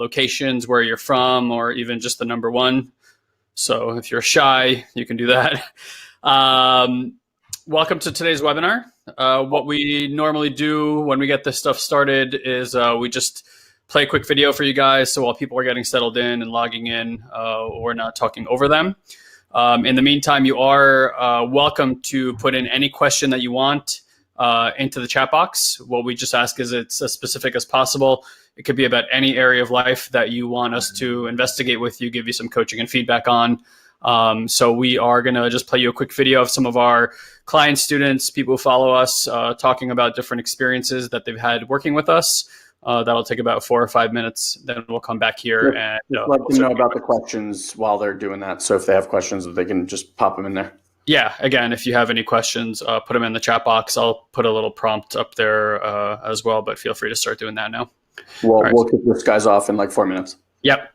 locations, where you're from, or even just the number one. So if you're shy, you can do that. Welcome to today's webinar. What we normally do when we get this stuff started is we just play a quick video for you guys. So while people are getting settled in and logging in, we're not talking over them. In the meantime, you are welcome to put in any question that you want into the chat box. What we just ask is it's as specific as possible. It could be about any area of life that you want us to investigate with you, give you some coaching and feedback on. So we are going to just play you a quick video of some of our client students, people who follow us, talking about different experiences that they've had working with us. That'll take about 4 or 5 minutes. Then we'll come back here and let them know about the questions while they're doing that. So if they have questions, they can just pop them in there. Yeah. Again, if you have any questions, put them in the chat box. I'll put a little prompt up there as well, but feel free to start doing that now. We'll kick this guys off in like 4 minutes. Yep.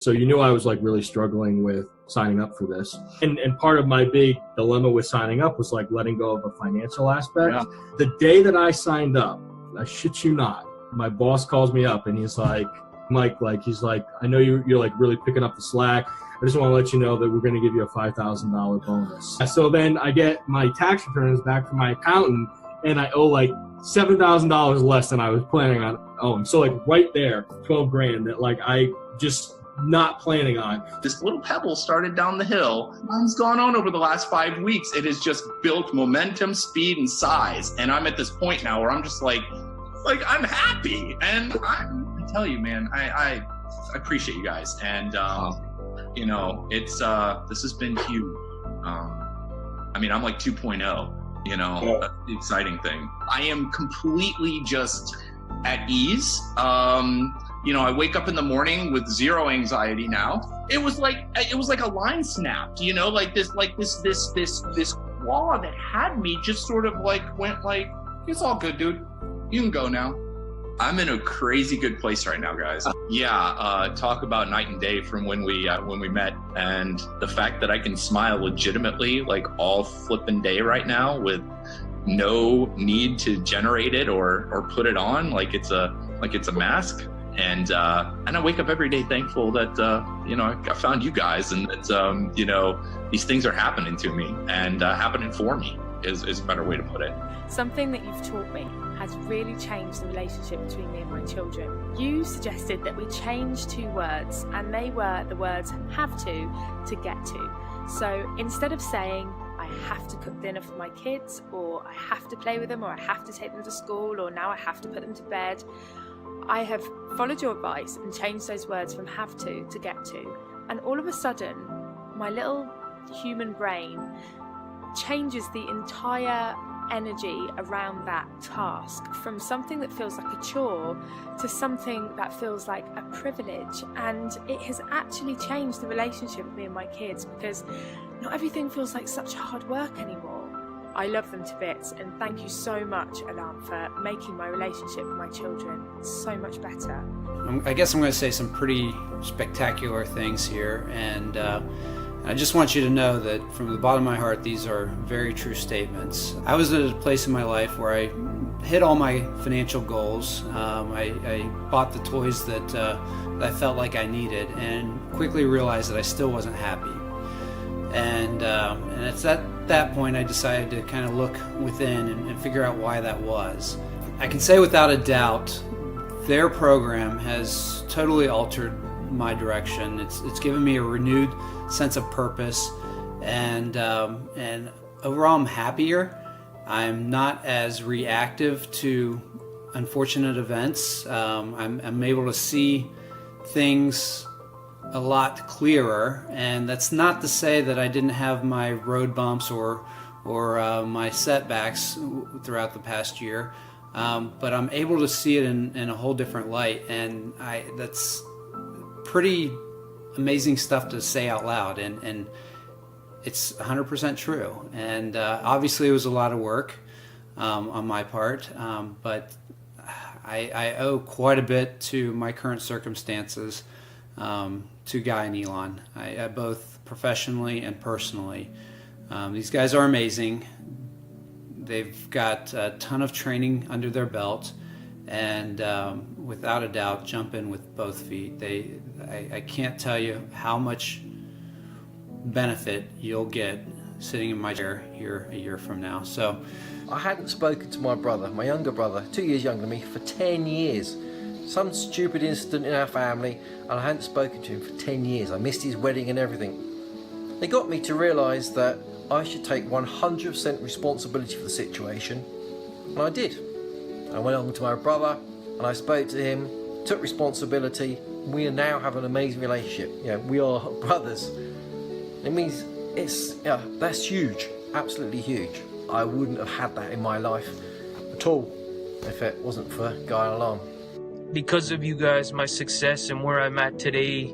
So you knew I was like really struggling with signing up for this. And part of my big dilemma with signing up was like letting go of a financial aspect. Yeah. The day that I signed up, I shit you not, my boss calls me up and he's like, Mike, he's like, I know you're like really picking up the slack. I just want to let you know that we're going to give you a $5,000 bonus. So then I get my tax returns back from my accountant and I owe like $7,000 less than I was planning on owing. So like right there, 12 grand that like I just not planning on. This little pebble started down the hill. What's gone on over the last 5 weeks? It has just built momentum, speed, and size. And I'm at this point now where I'm just like I'm happy. And I tell you, man, I appreciate you guys. And, you know, it's, this has been huge. I mean, I'm like 2.0, you know, yeah. That's the exciting thing. I am completely just at ease. You know, I wake up in the morning with zero anxiety now. It was like a line snapped, you know, like this wall that had me just sort of like went like, it's all good, dude. You can go now. I'm in a crazy good place right now, guys. Yeah, talk about night and day from when we met, and the fact that I can smile legitimately like all flippin' day right now with no need to generate it or put it on like it's a mask. And I wake up every day thankful that, you know, I found you guys and that, you know, these things are happening to me and happening for me is a better way to put it. Something that you've taught me has really changed the relationship between me and my children. You suggested that we change 2 words, and they were the words have to get to. So instead of saying, I have to cook dinner for my kids, or I have to play with them, or I have to take them to school, or now I have to put them to bed, I have followed your advice and changed those words from have to get to. And all of a sudden, my little human brain changes the entire energy around that task from something that feels like a chore to something that feels like a privilege. And it has actually changed the relationship with me and my kids, because not everything feels like such hard work anymore. I love them to bits, and thank you so much, Alam, for making my relationship with my children so much better. I guess I'm going to say some pretty spectacular things here, and I just want you to know that from the bottom of my heart, these are very true statements. I was at a place in my life where I hit all my financial goals. I bought the toys that I felt like I needed, and quickly realized that I still wasn't happy. And it's at that point I decided to kind of look within and figure out why that was. I can say without a doubt, their program has totally altered my direction. It's given me a renewed sense of purpose, and overall I'm happier. I'm not as reactive to unfortunate events. I'm able to see things a lot clearer, and that's not to say that I didn't have my road bumps or my setbacks throughout the past year, but I'm able to see it in a whole different light, and that's pretty amazing stuff to say out loud, and it's 100% true. And obviously it was a lot of work on my part, but I owe quite a bit to my current circumstances, to Guy and Elon, both professionally and personally. These guys are amazing. They've got a ton of training under their belt, and without a doubt, jump in with both feet. I can't tell you how much benefit you'll get sitting in my chair here a year from now. So I hadn't spoken to my brother, my younger brother, 2 years younger than me, for 10 years. Some stupid incident in our family, and I hadn't spoken to him for 10 years. I missed his wedding and everything. It got me to realise that I should take 100% responsibility for the situation, and I did. I went on to my brother, and I spoke to him, took responsibility. We now have an amazing relationship. We are brothers. It means that's huge, absolutely huge. I wouldn't have had that in my life at all if it wasn't for Guy Alarm. Because of you guys, my success and where I'm at today,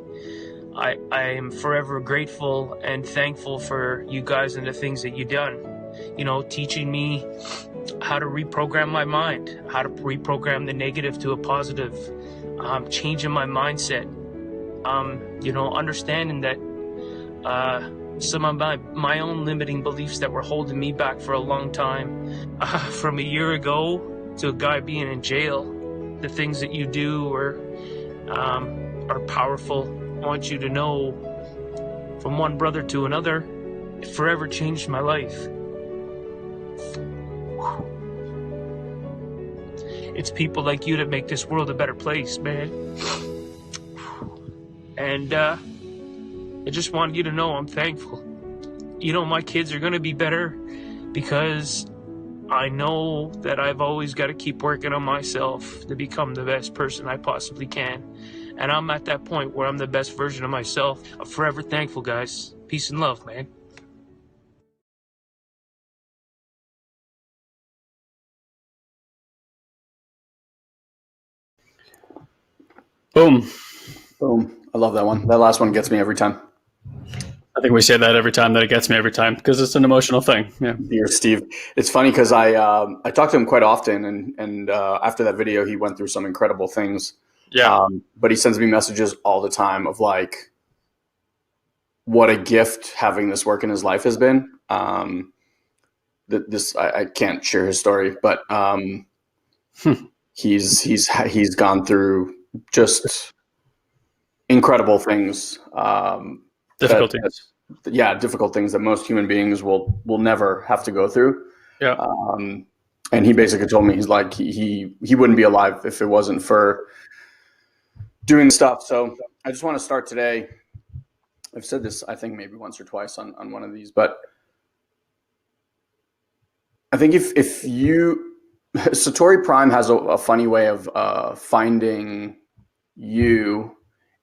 I am forever grateful and thankful for you guys and the things that you've done. Teaching me how to reprogram my mind, how to reprogram the negative to a positive, changing my mindset, understanding that some of my own limiting beliefs that were holding me back for a long time, from a year ago to a guy being in jail. The things that you do are powerful. I want you to know, from one brother to another, it forever changed my life. It's people like you that make this world a better place, man. And I just wanted you to know I'm thankful. My kids are going to be better because I know that I've always got to keep working on myself to become the best person I possibly can. And I'm at that point where I'm the best version of myself. I'm forever thankful, guys. Peace and love, man. Boom. Boom. I love that one. That last one gets me every time. I think we say that every time, that it gets me every time, because it's an emotional thing. Yeah. Dear Steve. It's funny because I talk to him quite often, and after that video, he went through some incredible things. Yeah. But he sends me messages all the time of like, what a gift having this work in his life has been. I can't share his story, but he's gone through just incredible things. Difficult things. Difficult things that most human beings will never have to go through. Yeah. And he basically told me, he's like, he wouldn't be alive if it wasn't for doing stuff. So I just want to start today. I've said this, I think maybe once or twice on one of these, but I think if you, Satori Prime has a funny way of finding you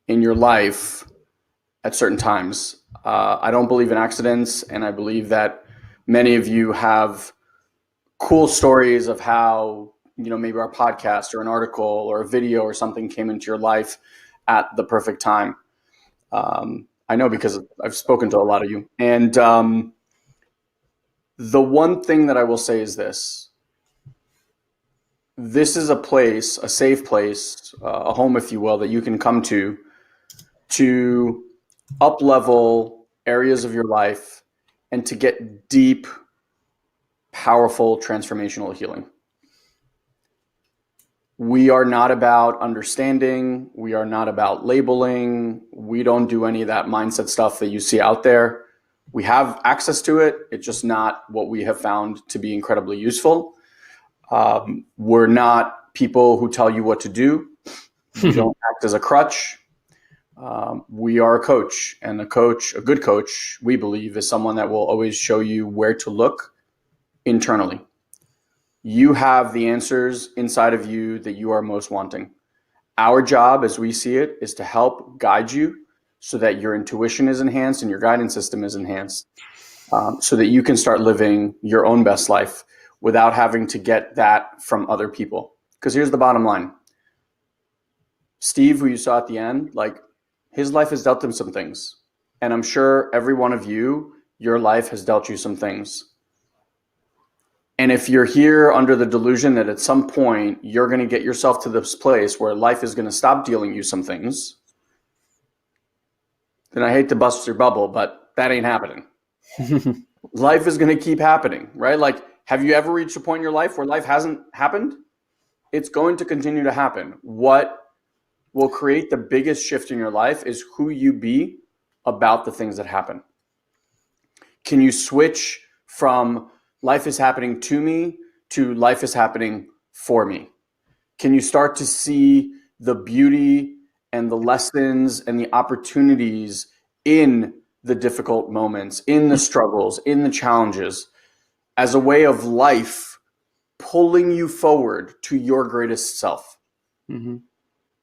in your life at certain times. I don't believe in accidents, and I believe that many of you have cool stories of how, maybe our podcast or an article or a video or something came into your life at the perfect time. I know because I've spoken to a lot of you. And the one thing that I will say is this. This is a place, a safe place, a home, if you will, that you can come to up-level areas of your life and to get deep, powerful, transformational healing. We are not about understanding. We are not about labeling. We don't do any of that mindset stuff that you see out there. We have access to it. It's just not what we have found to be incredibly useful. We're not people who tell you what to do. We don't act as a crutch. We are a coach, and a good coach, we believe, is someone that will always show you where to look internally. You have the answers inside of you that you are most wanting. Our job, as we see it, is to help guide you so that your intuition is enhanced and your guidance system is enhanced, so that you can start living your own best life without having to get that from other people. Because here's the bottom line. Steve, who you saw at the end, his life has dealt him some things. And I'm sure every one of you, your life has dealt you some things. And if you're here under the delusion that at some point you're going to get yourself to this place where life is going to stop dealing you some things, then I hate to bust your bubble, but that ain't happening. Life is going to keep happening, right? Have you ever reached a point in your life where life hasn't happened? it's going to continue to happen. What will create the biggest shift in your life is who you be about the things that happen. Can you switch from life is happening to me to life is happening for me? Can you start to see the beauty and the lessons and the opportunities in the difficult moments, in the struggles, in the challenges, as a way of life pulling you forward to your greatest self? Mm-hmm.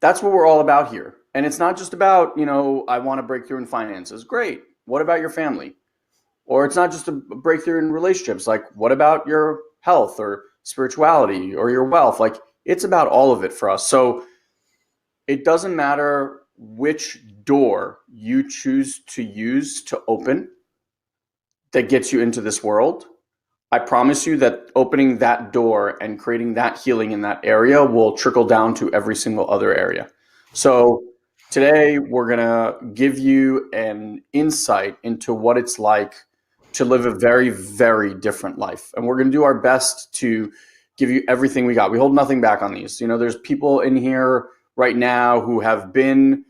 That's what we're all about here. And it's not just about, I want to break through in finances. Great. What about your family? Or it's not just a breakthrough in relationships. Like, what about your health or spirituality or your wealth? Like, it's about all of it for us. So it doesn't matter which door you choose to use to open that gets you into this world. I promise you that opening that door and creating that healing in that area will trickle down to every single other area. So today we're going to give you an insight into what it's like to live a very, very different life. And we're going to do our best to give you everything we got. We hold nothing back on these. There's people in here right now who have paid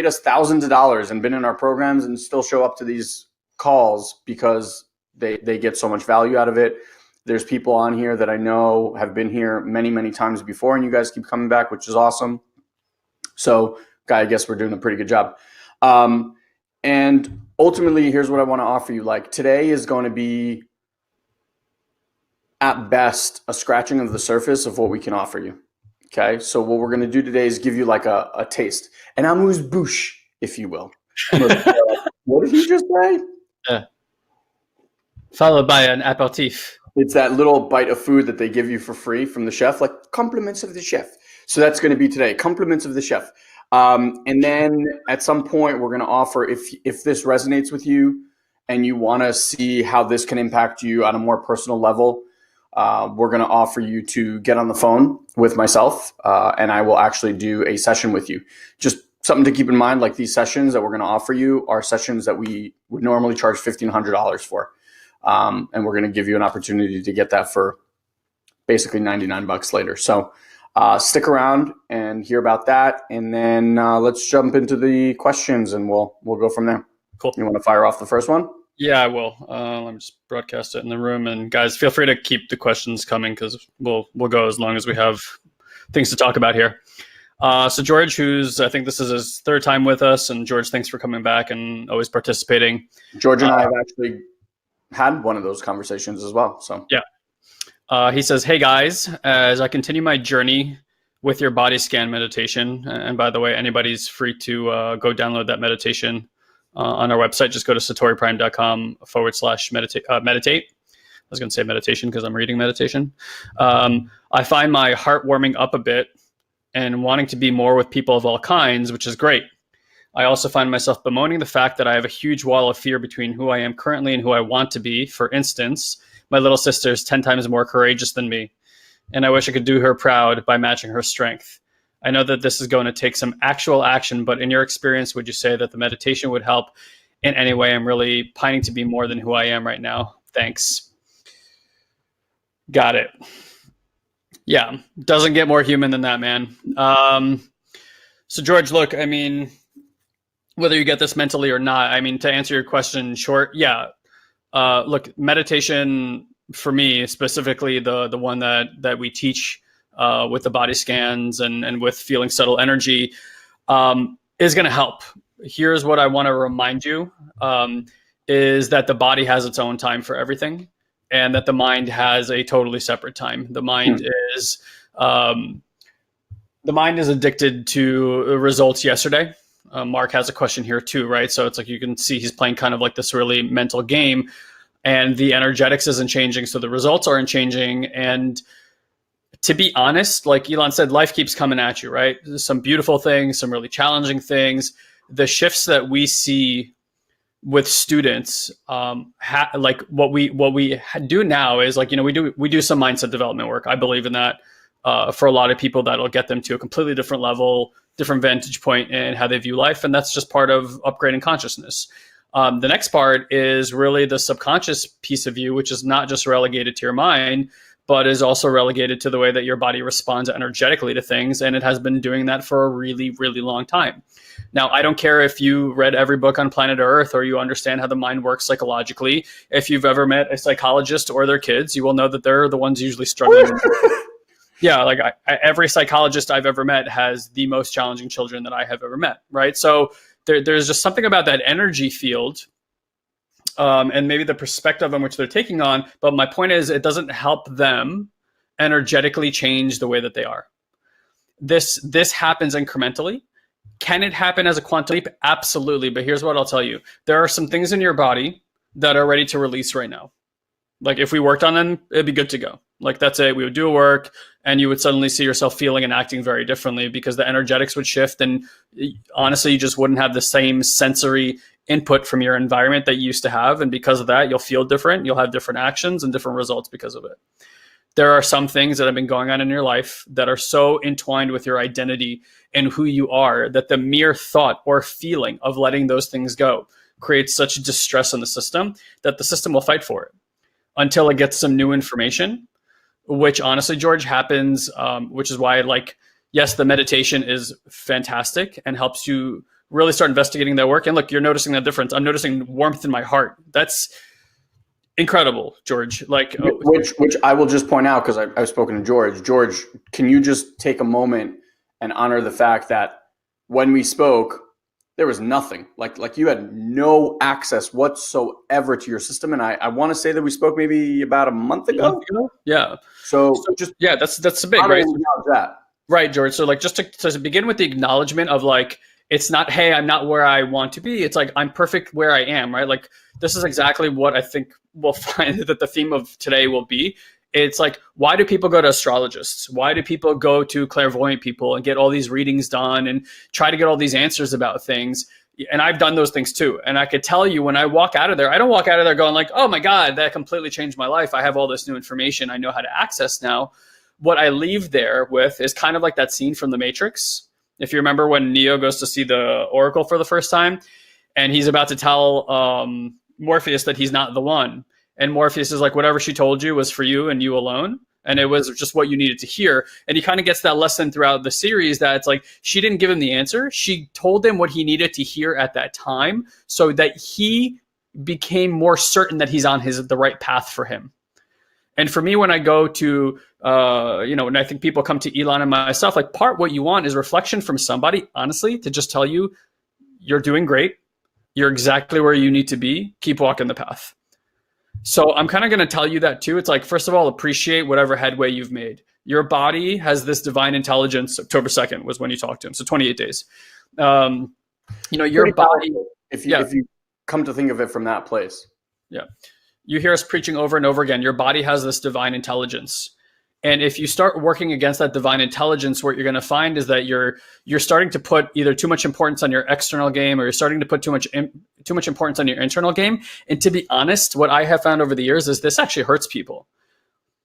us thousands of dollars and been in our programs and still show up to these calls because they get so much value out of it. There's people on here that I know have been here many, many times before, and you guys keep coming back, which is awesome. So, I guess we're doing a pretty good job. And ultimately, here's what I want to offer you. Like, today is going to be, at best, a scratching of the surface of what we can offer you. Okay, so what we're going to do today is give you like a taste, an amuse-bouche, if you will. What did he just say? Followed by an aperitif. It's that little bite of food that they give you for free from the chef, like compliments of the chef. So that's going to be today, compliments of the chef. And then at some point, we're going to offer, if this resonates with you and you want to see how this can impact you on a more personal level, we're going to offer you to get on the phone with myself, and I will actually do a session with you. Just something to keep in mind, like these sessions that we're going to offer you are sessions that we would normally charge $1,500 for. And we're going to give you an opportunity to get that for basically $99 later. So stick around and hear about that. And then let's jump into the questions and we'll go from there. Cool. You want to fire off the first one? Yeah, I will. Let me just broadcast it in the room. And guys, feel free to keep the questions coming because we'll go as long as we have things to talk about here. So George, I think this is his third time with us. And George, thanks for coming back and always participating. George and I have actually had one of those conversations as well. So yeah. He says, hey guys, as I continue my journey with your body scan meditation, and by the way, anybody's free to go download that meditation on our website. Just go to satoriprime.com/meditate. I was going to say meditation because I'm reading meditation. I find my heart warming up a bit and wanting to be more with people of all kinds, which is great. I also find myself bemoaning the fact that I have a huge wall of fear between who I am currently and who I want to be. For instance, my little sister is 10 times more courageous than me, and I wish I could do her proud by matching her strength. I know that this is going to take some actual action, but in your experience, would you say that the meditation would help in any way? I'm really pining to be more than who I am right now. Thanks. Got it. Yeah, doesn't get more human than that, man. So George, look, I mean, whether you get this mentally or not, I mean, to answer your question short, yeah. Look, meditation for me, specifically the one that we teach with the body scans and with feeling subtle energy, is going to help. Here's what I want to remind you, is that the body has its own time for everything, and that the mind has a totally separate time. The mind is addicted to results yesterday. Mark has a question here too, right? So it's like you can see he's playing kind of like this really mental game, and the energetics isn't changing, so the results aren't changing. And to be honest, like Elon said, life keeps coming at you, right? There's some beautiful things, some really challenging things. The shifts that we see with students, like what we do now is like, we do some mindset development work. I believe in that. For a lot of people, that'll get them to a completely different level, different vantage point in how they view life. And that's just part of upgrading consciousness. The next part is really the subconscious piece of you, which is not just relegated to your mind, but is also relegated to the way that your body responds energetically to things. And it has been doing that for a really, really long time. Now, I don't care if you read every book on planet Earth or you understand how the mind works psychologically. If you've ever met a psychologist or their kids, you will know that they're the ones usually struggling. Yeah, like every psychologist I've ever met has the most challenging children that I have ever met, right? So there's just something about that energy field and maybe the perspective on which they're taking on. But my point is, it doesn't help them energetically change the way that they are. This happens incrementally. Can it happen as a quantum leap? Absolutely. But here's what I'll tell you. There are some things in your body that are ready to release right now. Like if we worked on them, it'd be good to go. Like that's it. We would do a work and you would suddenly see yourself feeling and acting very differently because the energetics would shift. And honestly, you just wouldn't have the same sensory input from your environment that you used to have. And because of that, you'll feel different. You'll have different actions and different results because of it. There are some things that have been going on in your life that are so entwined with your identity and who you are that the mere thought or feeling of letting those things go creates such distress in the system that the system will fight for it until it gets some new information, which honestly, George, happens, which is why, like, yes, the meditation is fantastic and helps you really start investigating that work. And look, you're noticing that difference. I'm noticing warmth in my heart. That's incredible, George. Like, which I will just point out because I've spoken to George. George, can you just take a moment and honor the fact that when we spoke, there was nothing. Like you had no access whatsoever to your system. And I want to say that we spoke maybe about a month ago. Yeah. So just that's a big, right? That. Right, George. So like just to begin with the acknowledgement of like, it's not, hey, I'm not where I want to be. It's like, I'm perfect where I am, right? Like this is exactly what I think we'll find that the theme of today will be. It's like, why do people go to astrologists? Why do people go to clairvoyant people and get all these readings done and try to get all these answers about things? And I've done those things too. And I could tell you when I walk out of there, I don't walk out of there going like, oh my God, that completely changed my life. I have all this new information I know how to access now. What I leave there with is kind of like that scene from The Matrix. If you remember when Neo goes to see the Oracle for the first time and he's about to tell Morpheus that he's not the one. And Morpheus is like, whatever she told you was for you and you alone. And it was just what you needed to hear. And he kind of gets that lesson throughout the series that it's like, she didn't give him the answer. She told him what he needed to hear at that time so that he became more certain that he's on the right path for him. And for me, when I go to, and I think people come to Elon and myself, like what you want is reflection from somebody, honestly, to just tell you, you're doing great. You're exactly where you need to be. Keep walking the path. So I'm kind of going to tell you that too. It's like, first of all, appreciate whatever headway you've made. Your body has this divine intelligence. October 2nd was when you talked to him. So 28 days. Your body. If you come to think of it from that place. Yeah. You hear us preaching over and over again. Your body has this divine intelligence. And if you start working against that divine intelligence, what you're going to find is that you're starting to put either too much importance on your external game or you're starting to put too much importance on your internal game. And to be honest, what I have found over the years is this actually hurts people.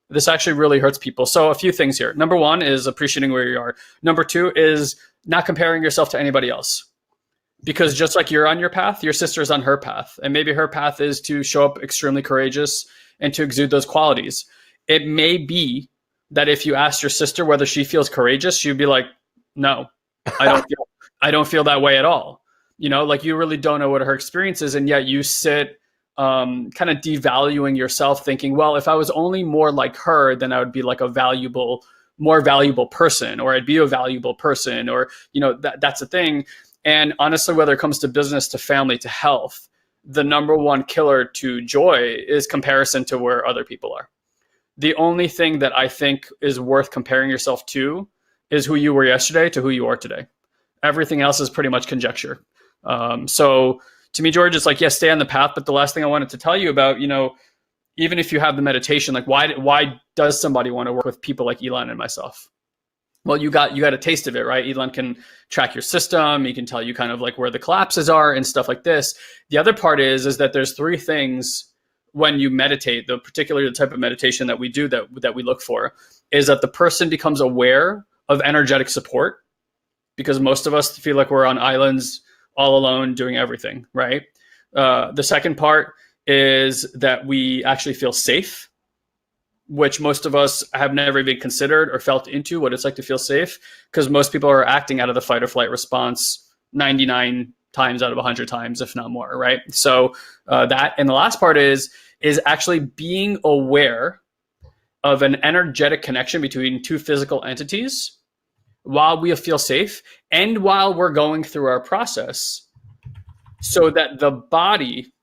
This actually really hurts people. So a few things here. Number one is appreciating where you are. Number two is not comparing yourself to anybody else. Because just like you're on your path, your sister's on her path. And maybe her path is to show up extremely courageous and to exude those qualities. It may be that if you asked your sister whether she feels courageous, she'd be like, no, I don't feel that way at all. Like you really don't know what her experience is. And yet you sit kind of devaluing yourself thinking, well, if I was only more like her, then I would be like more valuable person, or I'd be a valuable person, or, that's a thing. And honestly, whether it comes to business, to family, to health, the number one killer to joy is comparison to where other people are. The only thing that I think is worth comparing yourself to is who you were yesterday to who you are today. Everything else is pretty much conjecture. So to me, George, it's like, yes, stay on the path. But the last thing I wanted to tell you about, even if you have the meditation, like why does somebody want to work with people like Elon and myself? Well, you got a taste of it, right? Elon can track your system. He can tell you kind of like where the collapses are and stuff like this. The other part is that there's three things when you meditate, the type of meditation that we do that we look for is that the person becomes aware of energetic support, because most of us feel like we're on islands all alone doing everything, right? The second part is that we actually feel safe. which most of us have never even considered or felt into what it's like to feel safe, because most people are acting out of the fight or flight response 99 times out of 100 times, if not more, right? So that, and the last part is actually being aware of an energetic connection between two physical entities while we feel safe and while we're going through our process, so that the body,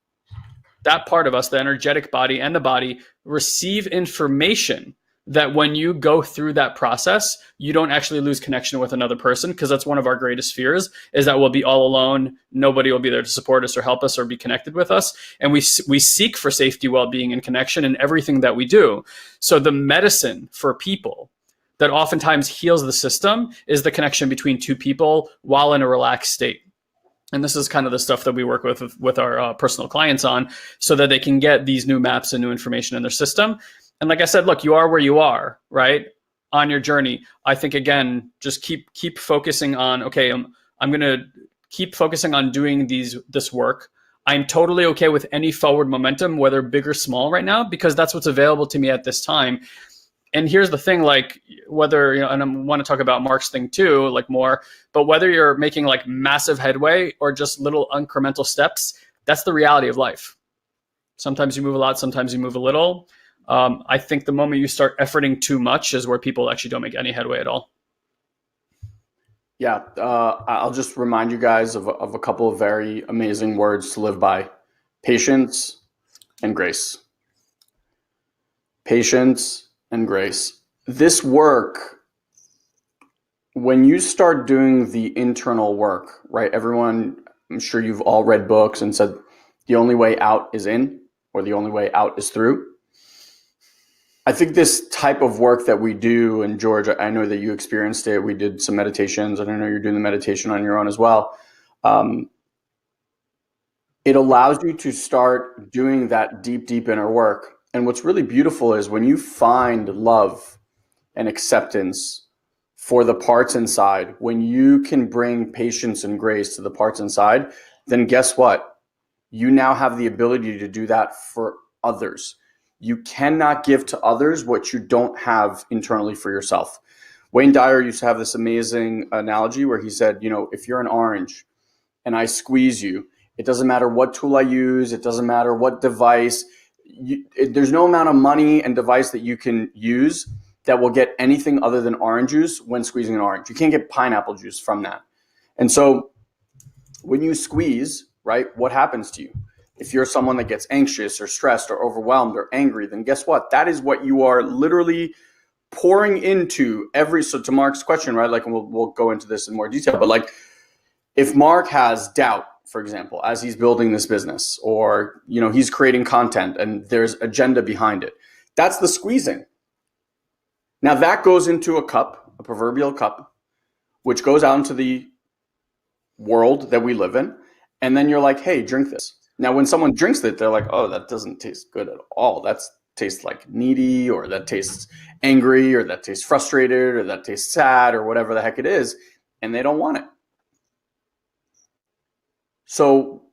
that part of us, the energetic body and the body, receive information that when you go through that process, you don't actually lose connection with another person, because that's one of our greatest fears, is that we'll be all alone. Nobody will be there to support us or help us or be connected with us. And we seek for safety, well-being, and connection in everything that we do. So the medicine for people that oftentimes heals the system is the connection between two people while in a relaxed state. And this is kind of the stuff that we work with our personal clients on, so that they can get these new maps and new information in their system. And like I said, look, you are where you are, right, on your journey. I think, again, just keep focusing on, okay, I'm going to keep focusing on doing this work. I'm totally okay with any forward momentum, whether big or small right now, because that's what's available to me at this time. And here's the thing, like, whether, and I want to talk about Mark's thing too, like more, but whether you're making like massive headway or just little incremental steps, that's the reality of life. Sometimes you move a lot, sometimes you move a little. I think the moment you start efforting too much is where people actually don't make any headway at all. Yeah, I'll just remind you guys of a couple of very amazing words to live by: patience and grace. Patience and grace. This work, when you start doing the internal work, right? Everyone, I'm sure you've all read books and said the only way out is in, or the only way out is through. I think this type of work that we do, and George, I know that you experienced it. We did some meditations, and I know you're doing the meditation on your own as well. It allows you to start doing that deep, deep inner work. And what's really beautiful is when you find love and acceptance for the parts inside, when you can bring patience and grace to the parts inside, then guess what? You now have the ability to do that for others. You cannot give to others what you don't have internally for yourself. Wayne Dyer used to have this amazing analogy where he said, if you're an orange and I squeeze you, it doesn't matter what tool I use, it doesn't matter what device, there's no amount of money and device that you can use that will get anything other than orange juice when squeezing an orange. You can't get pineapple juice from that. And so when you squeeze, right, what happens to you? If you're someone that gets anxious or stressed or overwhelmed or angry, then guess what? That is what you are literally pouring into so to Mark's question, right? Like, and we'll go into this in more detail, but like, if Mark has doubt, for example, as he's building this business, or, he's creating content and there's agenda behind it, that's the squeezing. Now that goes into a cup, a proverbial cup, which goes out into the world that we live in. And then you're like, hey, drink this. Now, when someone drinks it, they're like, oh, that doesn't taste good at all. That tastes like needy, or that tastes angry, or that tastes frustrated, or that tastes sad, or whatever the heck it is. And they don't want it. So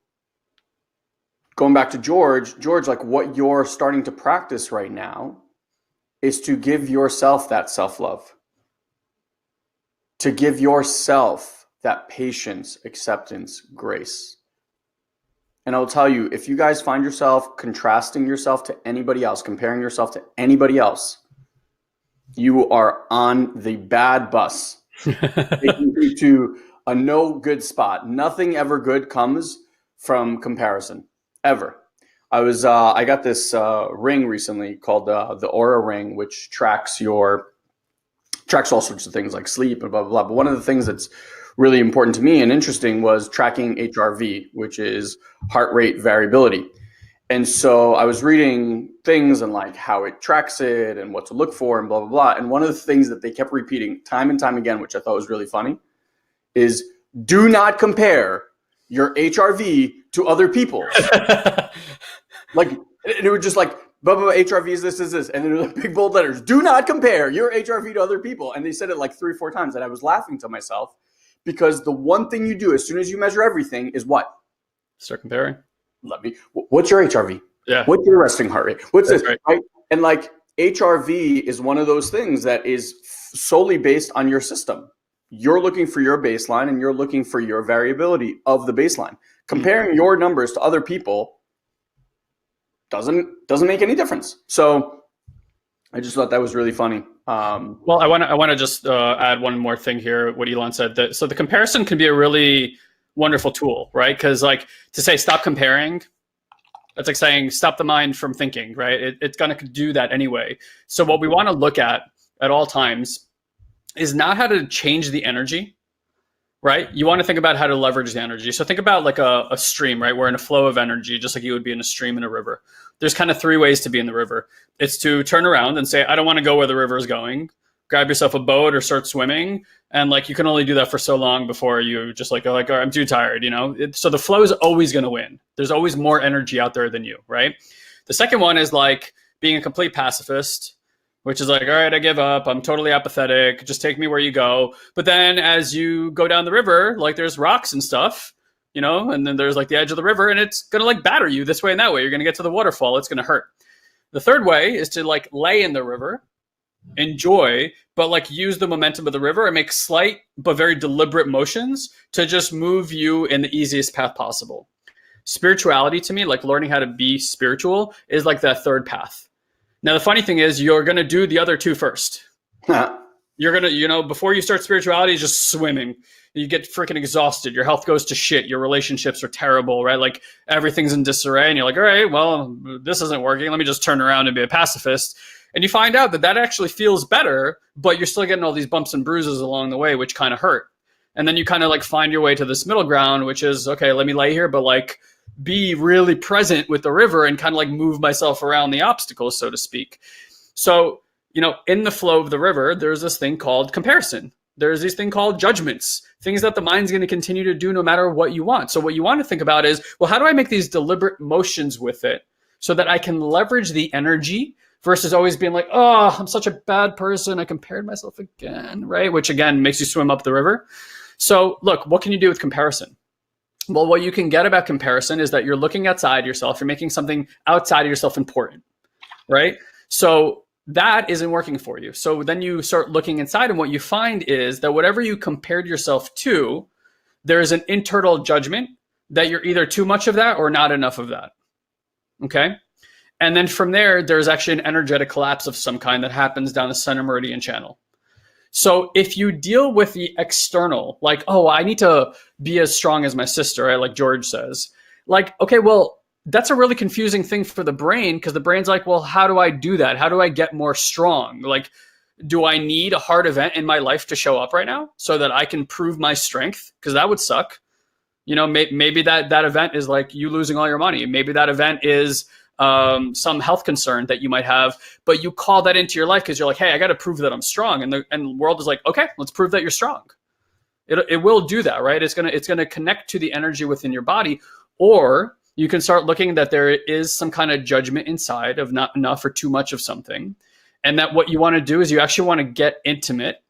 going back to George, like, what you're starting to practice right now is to give yourself that self-love, to give yourself that patience, acceptance, grace. And I'll tell you, if you guys find yourself contrasting yourself to anybody else, comparing yourself to anybody else, you are on the bad bus, taking you to a no good spot. Nothing ever good comes from comparison, ever. I got this ring recently called the Aura Ring, which tracks all sorts of things like sleep and blah, blah, blah. But one of the things that's really important to me and interesting was tracking HRV, which is heart rate variability. And so I was reading things and like how it tracks it and what to look for and blah, blah, blah. And one of the things that they kept repeating time and time again, which I thought was really funny, is do not compare your HRV to other people's. Like, and it was just like, blah, blah, blah, HRV is this, and then it was like big bold letters, do not compare your HRV to other people. And they said it like 3 or 4 times, and I was laughing to myself, because the one thing you do as soon as you measure everything is what? Start comparing. What's your HRV? Yeah. What's your resting heart rate? What's this? Right. And like, HRV is one of those things that is solely based on your system. You're looking for your baseline and you're looking for your variability of the baseline. Comparing your numbers to other people doesn't make any difference. So I just thought that was really funny. Well, I want to just add one more thing here. What Elon said. So the comparison can be a really wonderful tool, right? Because like to say stop comparing, that's like saying stop the mind from thinking, right? It's going to do that anyway. So what we want to look at all times is not how to change the energy, right? You want to think about how to leverage the energy. So think about like a stream, right? We're in a flow of energy, just like you would be in a stream in a river. There's kind of three ways to be in the river. It's to turn around and say, I don't want to go where the river is going. Grab yourself a boat or start swimming. And like, you can only do that for so long before you just like, go like, all right, I'm too tired, you know? So the flow is always going to win. There's always more energy out there than you, right? The second one is like being a complete pacifist, which is like, all right, I give up. I'm totally apathetic. Just take me where you go. But then as you go down the river, like there's rocks and stuff, you know, and then there's like the edge of the river and it's going to like batter you this way and that way. You're going to get to the waterfall. It's going to hurt. The third way is to like lay in the river, enjoy, but like use the momentum of the river and make slight but very deliberate motions to just move you in the easiest path possible. Spirituality to me, like learning how to be spiritual, is like that third path. Now, the funny thing is you're going to do the other two first. You're going to, you know, before you start spirituality, just swimming. You get freaking exhausted. Your health goes to shit. Your relationships are terrible, right? Like everything's in disarray and you're like, all right, well, this isn't working. Let me just turn around and be a pacifist. And you find out that that actually feels better, but you're still getting all these bumps and bruises along the way, which kind of hurt. And then you kind of like find your way to this middle ground, which is, okay, let me lay here, but like be really present with the river and kind of like move myself around the obstacles, so to speak. So, you know, in the flow of the river, there's this thing called comparison. There's this thing called judgments, things that the mind's going to continue to do no matter what you want. So what you want to think about is, well, how do I make these deliberate motions with it so that I can leverage the energy versus always being like, oh, I'm such a bad person. I compared myself again, right? Which again makes you swim up the river. So look, what can you do with comparison? Well, what you can get about comparison is that you're looking outside yourself. You're making something outside of yourself important, right? So that isn't working for you. So then you start looking inside, and what you find is that whatever you compared yourself to, there is an internal judgment that you're either too much of that or not enough of that. Okay? And then from there, there's actually an energetic collapse of some kind that happens down the center meridian channel. So if you deal with the external, like, oh, I need to be as strong as my sister, right? Like George says, like, okay, well, that's a really confusing thing for the brain, because the brain's like, well, how do I do that? How do I get more strong? Like, do I need a hard event in my life to show up right now so that I can prove my strength? Because that would suck. You know, maybe that event is like you losing all your money. Maybe that event is some health concern that you might have, but you call that into your life because you're like, hey, I got to prove that I'm strong. And the world is like, okay, let's prove that you're strong. It will do that, right? It's gonna connect to the energy within your body. Or you can start looking that there is some kind of judgment inside of not enough or too much of something. And that what you want to do is you actually want to get intimate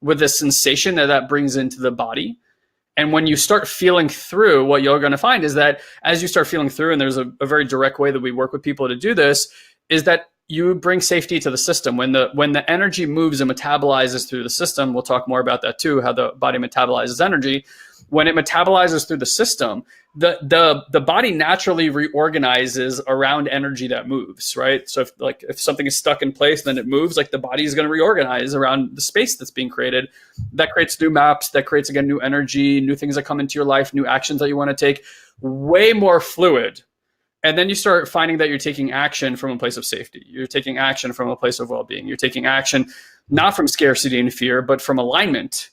with the sensation that brings into the body. And when you start feeling through, what you're going to find is that as you start feeling through, and there's a very direct way that we work with people to do this, is that you bring safety to the system. When the energy moves and metabolizes through the system, we'll talk more about that too, how the body metabolizes energy. When it metabolizes through the system, the body naturally reorganizes around energy that moves, right? So if something is stuck in place, then it moves, like the body is going to reorganize around the space that's being created. That creates new maps, that creates, again, new energy, new things that come into your life, new actions that you want to take, way more fluid. And then you start finding that you're taking action from a place of safety. You're taking action from a place of well-being. You're taking action not from scarcity and fear, but from alignment,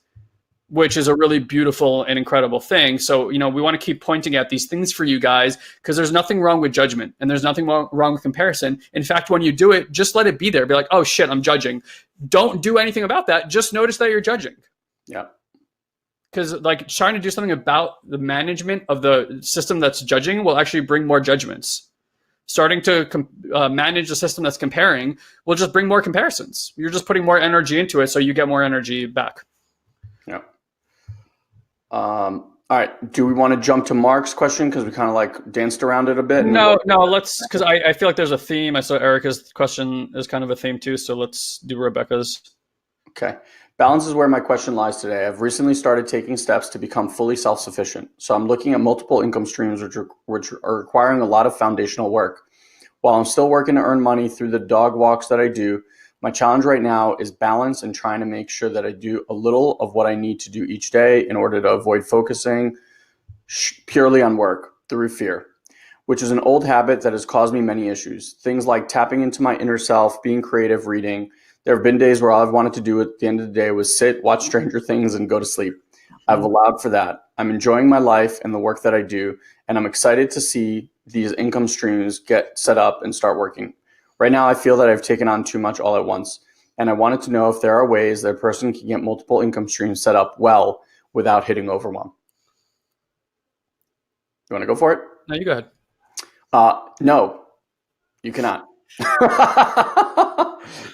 which is a really beautiful and incredible thing. So, you know, we want to keep pointing at these things for you guys, because there's nothing wrong with judgment and there's nothing wrong with comparison. In fact, when you do it, just let it be there. Be like, oh shit, I'm judging. Don't do anything about that. Just notice that you're judging. Yeah. Because like trying to do something about the management of the system that's judging will actually bring more judgments. Starting to manage the system that's comparing will just bring more comparisons. You're just putting more energy into it, so you get more energy back. Yeah. All All right. Do we want to jump to Mark's question because we kind of like danced around it a bit? No, let's, because I feel like there's a theme. I saw Erica's question is kind of a theme too, so let's do Rebecca's. Okay. Balance is where my question lies today. I've recently started taking steps to become fully self-sufficient. So I'm looking at multiple income streams which are requiring a lot of foundational work. While I'm still working to earn money through the dog walks that I do, my challenge right now is balance and trying to make sure that I do a little of what I need to do each day in order to avoid focusing purely on work through fear, which is an old habit that has caused me many issues. Things like tapping into my inner self, being creative, reading. There have been days where all I've wanted to do at the end of the day was sit, watch Stranger Things, and go to sleep. I've allowed for that. I'm enjoying my life and the work that I do, and I'm excited to see these income streams get set up and start working. Right now, I feel that I've taken on too much all at once, and I wanted to know if there are ways that a person can get multiple income streams set up well without hitting overwhelm. You want to go for it? No, you go ahead. No, you cannot.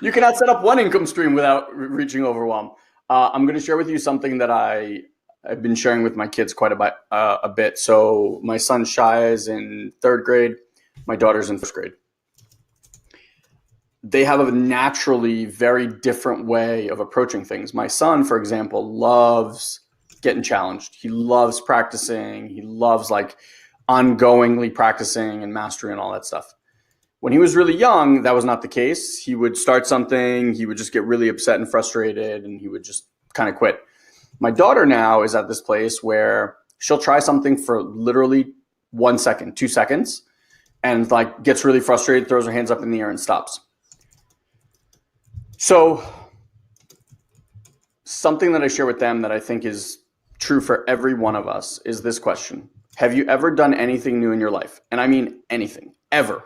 You cannot set up one income stream without reaching overwhelm. I'm going to share with you something that I've been sharing with my kids quite a bit. So my son Shai is in 3rd grade. My daughter's in 1st grade. They have a naturally very different way of approaching things. My son, for example, loves getting challenged. He loves practicing. He loves like ongoingly practicing and mastering and all that stuff. When he was really young, that was not the case. He would start something, he would just get really upset and frustrated, and he would just kind of quit. My daughter now is at this place where she'll try something for literally 1 second, 2 seconds, and like gets really frustrated, throws her hands up in the air and stops. So something that I share with them that I think is true for every one of us is this question. Have you ever done anything new in your life? And I mean anything, ever,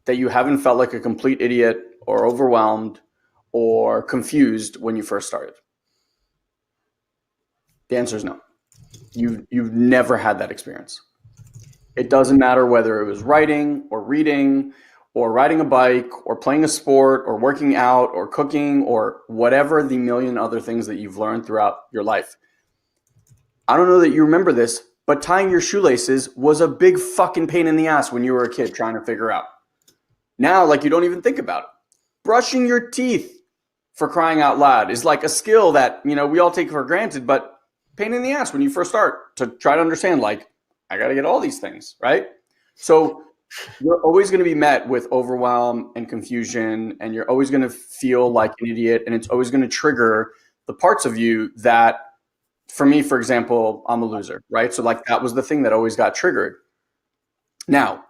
that you haven't felt like a complete idiot or overwhelmed or confused when you first started? The answer is no. You've never had that experience. It doesn't matter whether it was writing or reading or riding a bike or playing a sport or working out or cooking or whatever the million other things that you've learned throughout your life. I don't know that you remember this, but tying your shoelaces was a big fucking pain in the ass when you were a kid trying to figure out. Now, like, you don't even think about it. Brushing your teeth, for crying out loud, is like a skill that, you know, we all take for granted, but pain in the ass when you first start to try to understand, like, I got to get all these things, right? So you're always going to be met with overwhelm and confusion, and you're always going to feel like an idiot, and it's always going to trigger the parts of you that, for me, for example, I'm a loser, right? So like that was the thing that always got triggered. Now,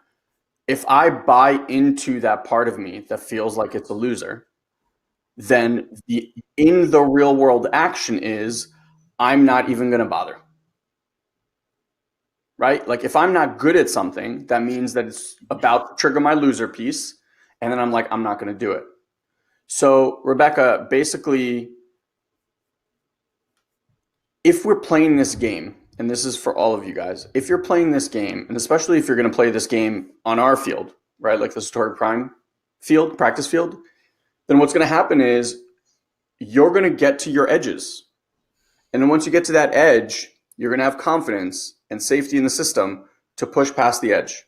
if I buy into that part of me that feels like it's a loser, then in the real world action is I'm not even going to bother. Right? Like if I'm not good at something, that means that it's about to trigger my loser piece. And then I'm like, I'm not going to do it. So Rebecca, basically, if we're playing this game, and this is for all of you guys, if you're playing this game, and especially if you're going to play this game on our field, right, like the Satori Prime field, practice field, then what's going to happen is you're going to get to your edges. And then once you get to that edge, you're going to have confidence and safety in the system to push past the edge.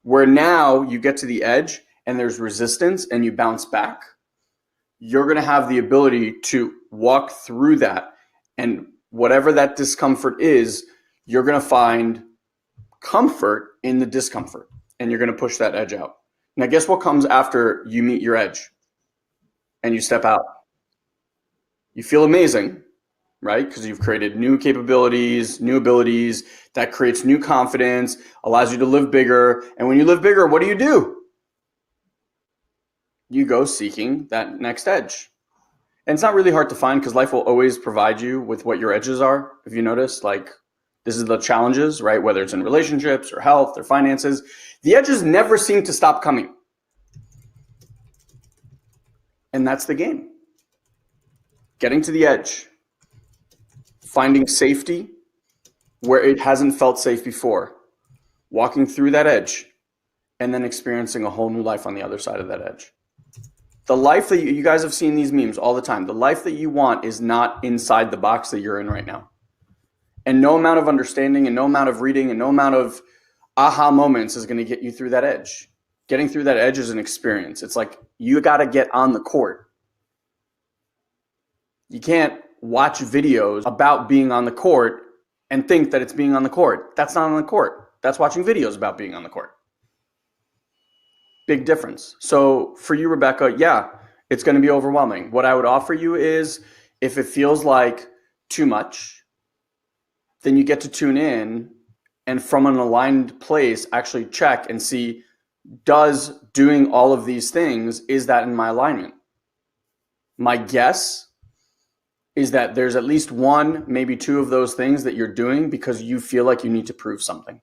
Where now you get to the edge and there's resistance and you bounce back, you're going to have the ability to walk through that. And whatever that discomfort is, you're going to find comfort in the discomfort and you're going to push that edge out. Now, guess what comes after you meet your edge and you step out? You feel amazing, right? Because you've created new capabilities, new abilities, that creates new confidence, allows you to live bigger. And when you live bigger, what do? You go seeking that next edge. And it's not really hard to find because life will always provide you with what your edges are. If you notice, like this is the challenges, right? Whether it's in relationships or health or finances, the edges never seem to stop coming. And that's the game. Getting to the edge, finding safety where it hasn't felt safe before, walking through that edge, and then experiencing a whole new life on the other side of that edge. The life that you guys have seen these memes all the time. The life that you want is not inside the box that you're in right now. And no amount of understanding and no amount of reading and no amount of aha moments is going to get you through that edge. Getting through that edge is an experience. It's like you got to get on the court. You can't watch videos about being on the court and think that it's being on the court. That's not on the court. That's watching videos about being on the court. Big difference. So for you, Rebecca, yeah, it's going to be overwhelming. What I would offer you is if it feels like too much, then you get to tune in and from an aligned place, actually check and see, does doing all of these things, is that in my alignment? My guess is that there's at least one, maybe two of those things that you're doing because you feel like you need to prove something.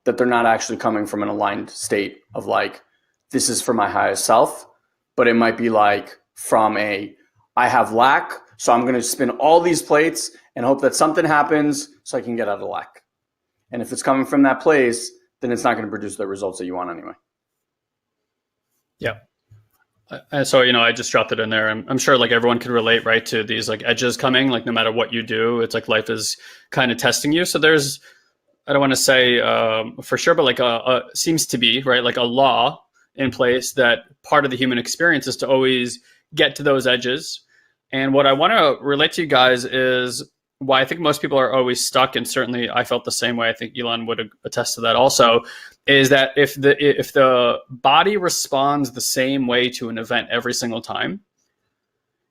That they're not actually coming from an aligned state of like, this is for my highest self, but it might be like from a, I have lack, so I'm going to spin all these plates and hope that something happens so I can get out of lack. And if it's coming from that place, then it's not going to produce the results that you want anyway. Yeah. And so, I just dropped it in there. I'm sure like everyone can relate, right, to these like edges coming, like no matter what you do, it's like life is kind of testing you. So there's, I don't want to say for sure, but like seems to be, right, like a law in place that part of the human experience is to always get to those edges. And what I want to relate to you guys is why I think most people are always stuck, and certainly I felt the same way. I think Elon would attest to that also, is that if the body responds the same way to an event every single time,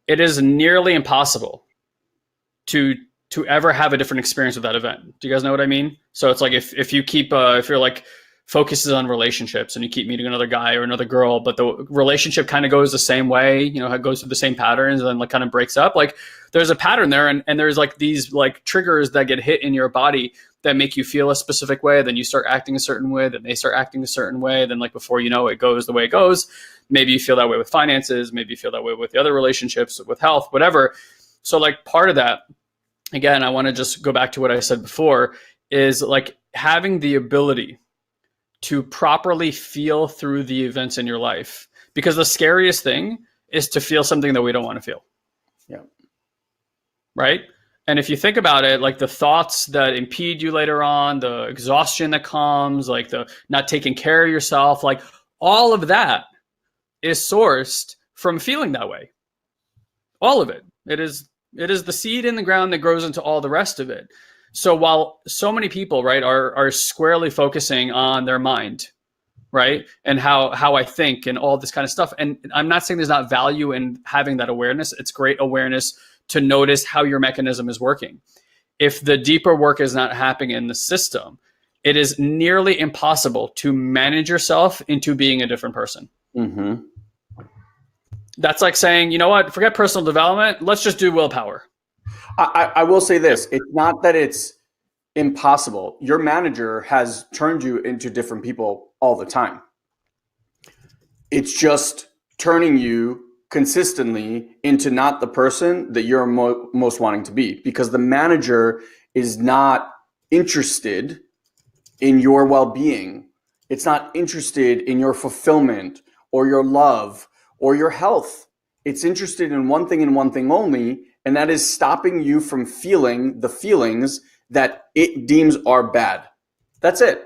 it is nearly impossible to ever have a different experience with that event. Do you guys know what I mean? So it's like if you keep if you're like focuses on relationships and you keep meeting another guy or another girl, but the relationship kind of goes the same way, it goes through the same patterns and then like kind of breaks up. Like there's a pattern there, and there's like these like triggers that get hit in your body that make you feel a specific way. Then you start acting a certain way, then they start acting a certain way. Then like before you know it goes the way it goes. Maybe you feel that way with finances. Maybe you feel that way with the other relationships, with health, whatever. So like part of that, again, I want to just go back to what I said before, is like having the ability to properly feel through the events in your life. Because the scariest thing is to feel something that we don't want to feel. Yeah. Right? And if you think about it, like the thoughts that impede you later on, the exhaustion that comes, like the not taking care of yourself, like all of that is sourced from feeling that way. All of it. It is the seed in the ground that grows into all the rest of it. So while so many people, right, are squarely focusing on their mind, right, and how I think and all this kind of stuff, and I'm not saying there's not value in having that awareness. It's great awareness to notice how your mechanism is working. If the deeper work is not happening in the system, it is nearly impossible to manage yourself into being a different person. Mm-hmm. That's like saying, you know what, forget personal development. Let's just do willpower. I will say this. It's not that it's impossible. Your manager has turned you into different people all the time. It's just turning you consistently into not the person that you're most wanting to be, because the manager is not interested in your well-being. It's not interested in your fulfillment or your love or your health. It's interested in one thing and one thing only, and that is stopping you from feeling the feelings that it deems are bad. That's it.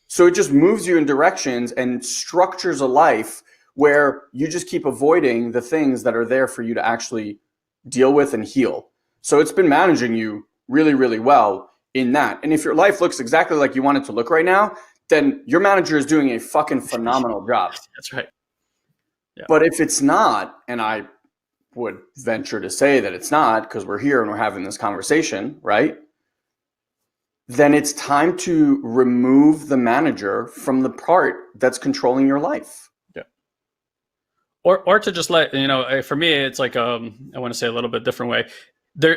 So it just moves you in directions and structures a life where you just keep avoiding the things that are there for you to actually deal with and heal. So it's been managing you really, really well in that. And if your life looks exactly like you want it to look right now, then your manager is doing a fucking phenomenal job. That's right. Yeah. But if it's not, and I would venture to say that it's not, because we're here and we're having this conversation, right? Then it's time to remove the manager from the part that's controlling your life. Yeah. Or to just let, for me, it's like, I want to say a little bit different way.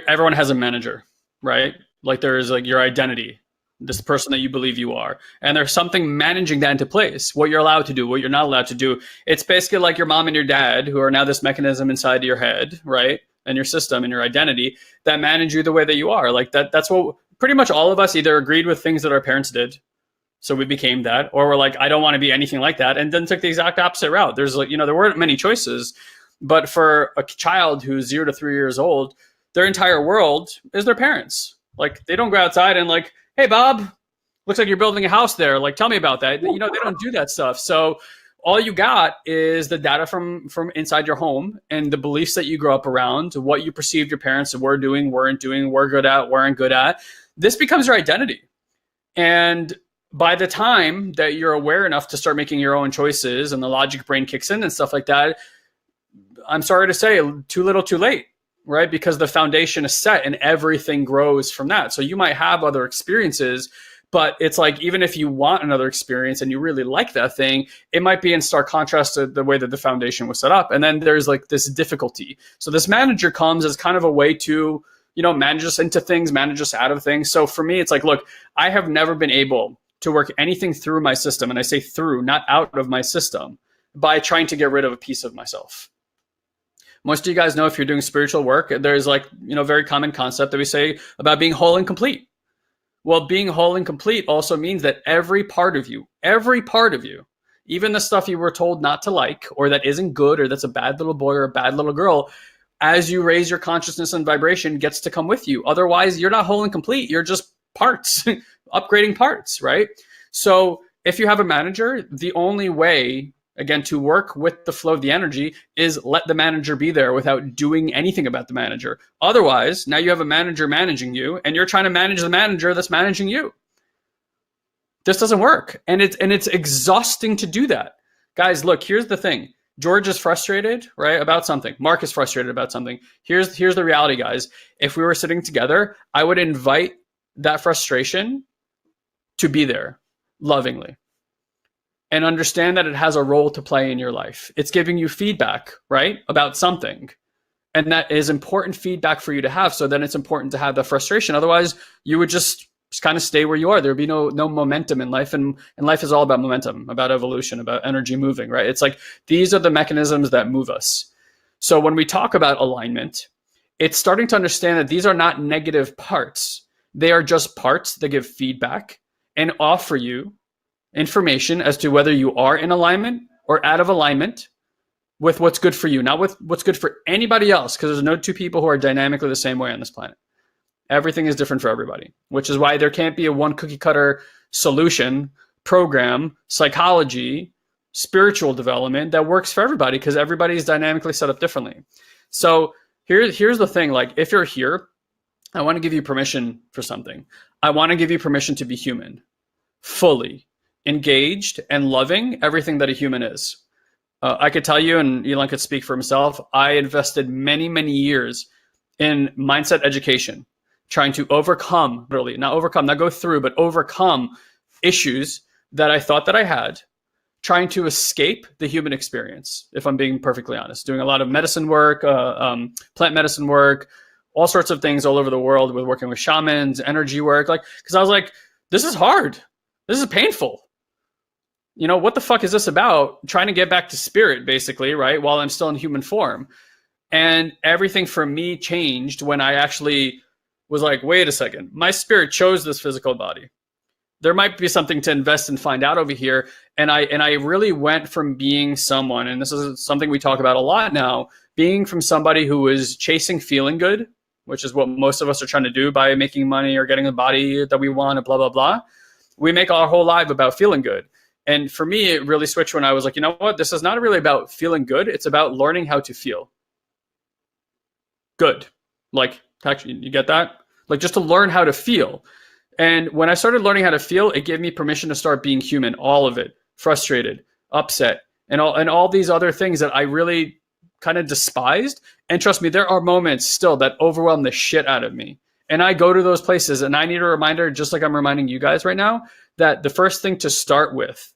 Everyone has a manager, right? Like there's like your identity, this person that you believe you are. And there's something managing that into place, what you're allowed to do, what you're not allowed to do. It's basically like your mom and your dad, who are now this mechanism inside of your head, right? And your system and your identity that manage you the way that you are. Like that's what pretty much all of us either agreed with things that our parents did, so we became that, or we're like, I don't want to be anything like that, and then took the exact opposite route. There's like, there weren't many choices, but for a child who's 0 to 3 years old, their entire world is their parents. Like they don't go outside and like, hey, Bob, looks like you're building a house there. Like, tell me about that. You know, they don't do that stuff. So all you got is the data from inside your home and the beliefs that you grew up around, what you perceived your parents were doing, weren't doing, were good at, weren't good at. This becomes your identity. And by the time that you're aware enough to start making your own choices and the logic brain kicks in and stuff like that, I'm sorry to say, too little, too late, right? Because the foundation is set and everything grows from that. So you might have other experiences, but it's like, even if you want another experience and you really like that thing, it might be in stark contrast to the way that the foundation was set up. And then there's like this difficulty. So this manager comes as kind of a way to, you know, manage us into things, manage us out of things. So for me, it's like, look, I have never been able to work anything through my system. And I say through, not out of my system, by trying to get rid of a piece of myself. Most of you guys know, if you're doing spiritual work, there's like, you know, very common concept that we say about being whole and complete. Well, being whole and complete also means that every part of you, even the stuff you were told not to like, or that isn't good, or that's a bad little boy or a bad little girl, as you raise your consciousness and vibration, gets to come with you. Otherwise, you're not whole and complete. You're just parts, upgrading parts, right? So if you have a manager, the only way, again, to work with the flow of the energy is let the manager be there without doing anything about the manager. Otherwise, now you have a manager managing you and you're trying to manage the manager that's managing you. This doesn't work. And it's exhausting to do that. Guys, look, here's the thing. George is frustrated, right, about something. Mark is frustrated about something. Here's the reality, guys. If we were sitting together, I would invite that frustration to be there lovingly. And understand that it has a role to play in your life. It's giving you feedback, right, about something. And that is important feedback for you to have. So then it's important to have the frustration. Otherwise, you would just kind of stay where you are. There would be no momentum in life. And life is all about momentum, about evolution, about energy moving, right? It's like, these are the mechanisms that move us. So when we talk about alignment, it's starting to understand that these are not negative parts. They are just parts that give feedback and offer you information as to whether you are in alignment or out of alignment with what's good for you, not with what's good for anybody else, because there's no two people who are dynamically the same way on this planet. Everything is different for everybody, which is why there can't be a one cookie cutter solution, program, psychology, spiritual development that works for everybody, because everybody's dynamically set up differently. So here's the thing, like, if you're here, I want to give you permission for something. I want to give you permission to be human, fully engaged and loving everything that a human is. I could tell you, and Elon could speak for himself, I invested many, many years in mindset education, trying to overcome, really, not go through, but overcome issues that I thought that I had, trying to escape the human experience, if I'm being perfectly honest. Doing a lot of medicine work, plant medicine work, all sorts of things all over the world, with working with shamans, energy work, like, because I was like, this is hard. This is painful. You know, what the fuck is this about? Trying to get back to spirit, basically, right? While I'm still in human form. And everything for me changed when I actually was like, wait a second, my spirit chose this physical body. There might be something to invest and find out over here. And I really went from being someone, and this is something we talk about a lot now, being from somebody who is chasing feeling good, which is what most of us are trying to do by making money or getting the body that we want and blah, blah, blah. We make our whole life about feeling good. And for me, it really switched when I was like, you know what? This is not really about feeling good. It's about learning how to feel good. Like, actually, you get that? Like, just to learn how to feel. And when I started learning how to feel, it gave me permission to start being human, all of it, frustrated, upset, and all these other things that I really kind of despised. And trust me, there are moments still that overwhelm the shit out of me. And I go to those places, and I need a reminder, just like I'm reminding you guys right now, that the first thing to start with,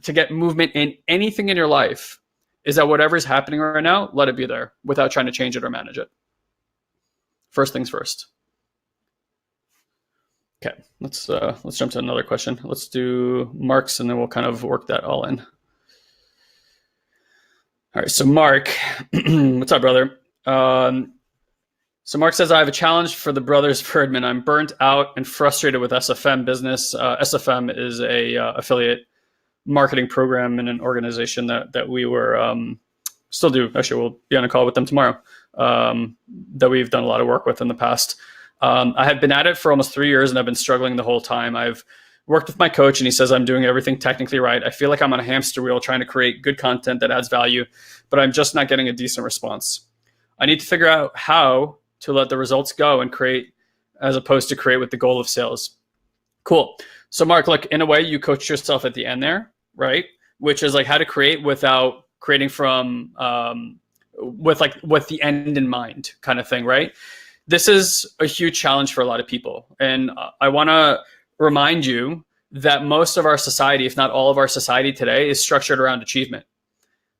to get movement in anything in your life, is that whatever's happening right now, let it be there without trying to change it or manage it. First things first. Okay, let's jump to another question. Let's do Mark's, and then we'll kind of work that all in. All right, so Mark, what's up, brother? So Mark says, I have a challenge for the brothers Ferdman. I'm burnt out and frustrated with SFM business. SFM is a affiliate marketing program in an organization that we were still do. Actually, we'll be on a call with them tomorrow. That we've done a lot of work with in the past. I have been at it for almost 3 years and I've been struggling the whole time. I've worked with my coach and he says I'm doing everything technically right. I feel like I'm on a hamster wheel trying to create good content that adds value, but I'm just not getting a decent response. I need to figure out how to let the results go and create as opposed to create with the goal of sales. Cool. So Mark, look, in a way you coached yourself at the end there, right? Which is like how to create without creating from, with the end in mind kind of thing, right? This is a huge challenge for a lot of people. And I want to remind you that most of our society, if not all of our society today, is structured around achievement.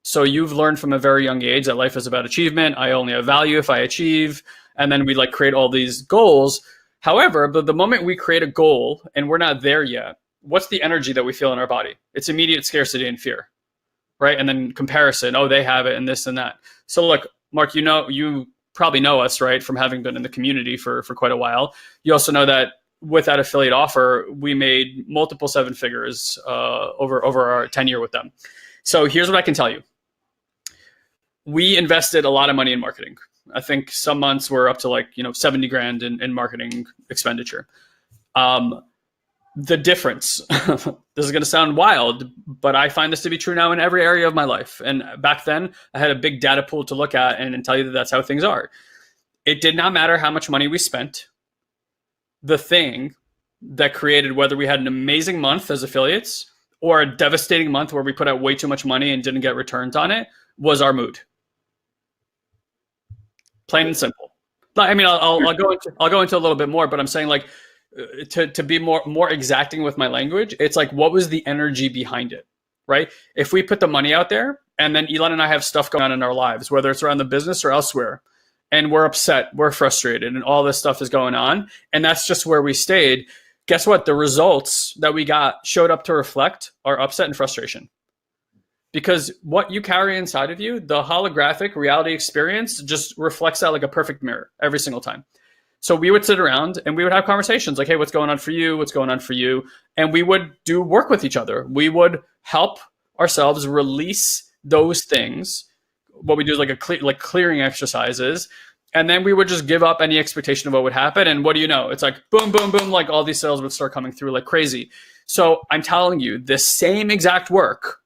So you've learned from a very young age that life is about achievement. I only have value if I achieve. And then we like create all these goals. However, but the moment we create a goal and we're not there yet, what's the energy that we feel in our body? It's immediate scarcity and fear, right? And then comparison. Oh, they have it and this and that. So look, Mark, you probably know us, right? From having been in the community for quite a while. You also know that with that affiliate offer, we made multiple 7 figures over our tenure with them. So here's what I can tell you. We invested a lot of money in marketing. I think some months were up to like, 70 grand in marketing expenditure. The difference, this is going to sound wild, but I find this to be true now in every area of my life. And back then I had a big data pool to look at and tell you that that's how things are. It did not matter how much money we spent. The thing that created whether we had an amazing month as affiliates or a devastating month where we put out way too much money and didn't get returns on it was our mood. Plain and simple. I mean, I'll go into a little bit more, but I'm saying like to be more exacting with my language, it's like what was the energy behind it, right? If we put the money out there and then Elon and I have stuff going on in our lives, whether it's around the business or elsewhere, and we're upset, we're frustrated, and all this stuff is going on, and that's just where we stayed, guess what? The results that we got showed up to reflect our upset and frustration. Because what you carry inside of you, the holographic reality experience just reflects that like a perfect mirror every single time. So we would sit around and we would have conversations like, hey, what's going on for you? What's going on for you? And we would do work with each other. We would help ourselves release those things. What we do is like clearing exercises. And then we would just give up any expectation of what would happen. And what do you know? It's like boom, boom, boom, like all these sales would start coming through like crazy. So I'm telling you, this same exact work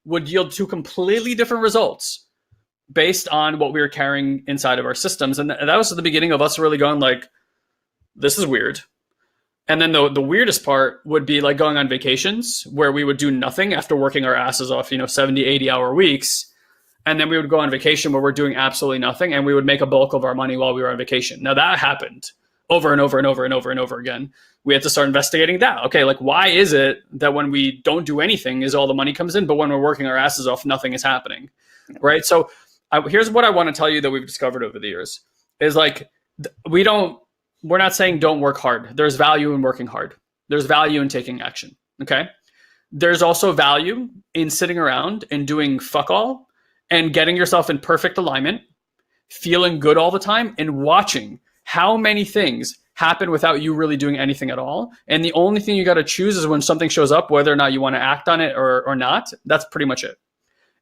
would yield 2 completely different results based on what we were carrying inside of our systems. And that was the beginning of us really going like, this is weird. And then the weirdest part would be like going on vacations where we would do nothing after working our asses off, 70, 80-hour weeks. And then we would go on vacation where we're doing absolutely nothing and we would make a bulk of our money while we were on vacation. Now that happened over and over and over and over and over again. We had to start investigating that. Okay, like why is it that when we don't do anything is all the money comes in, but when we're working our asses off, nothing is happening, right? So here's what I want to tell you that we've discovered over the years is like, we're not saying don't work hard. There's value in working hard. There's value in taking action, okay? There's also value in sitting around and doing fuck all and getting yourself in perfect alignment, feeling good all the time and watching how many things happen without you really doing anything at all. And the only thing you got to choose is when something shows up, whether or not you want to act on it or not. That's pretty much it.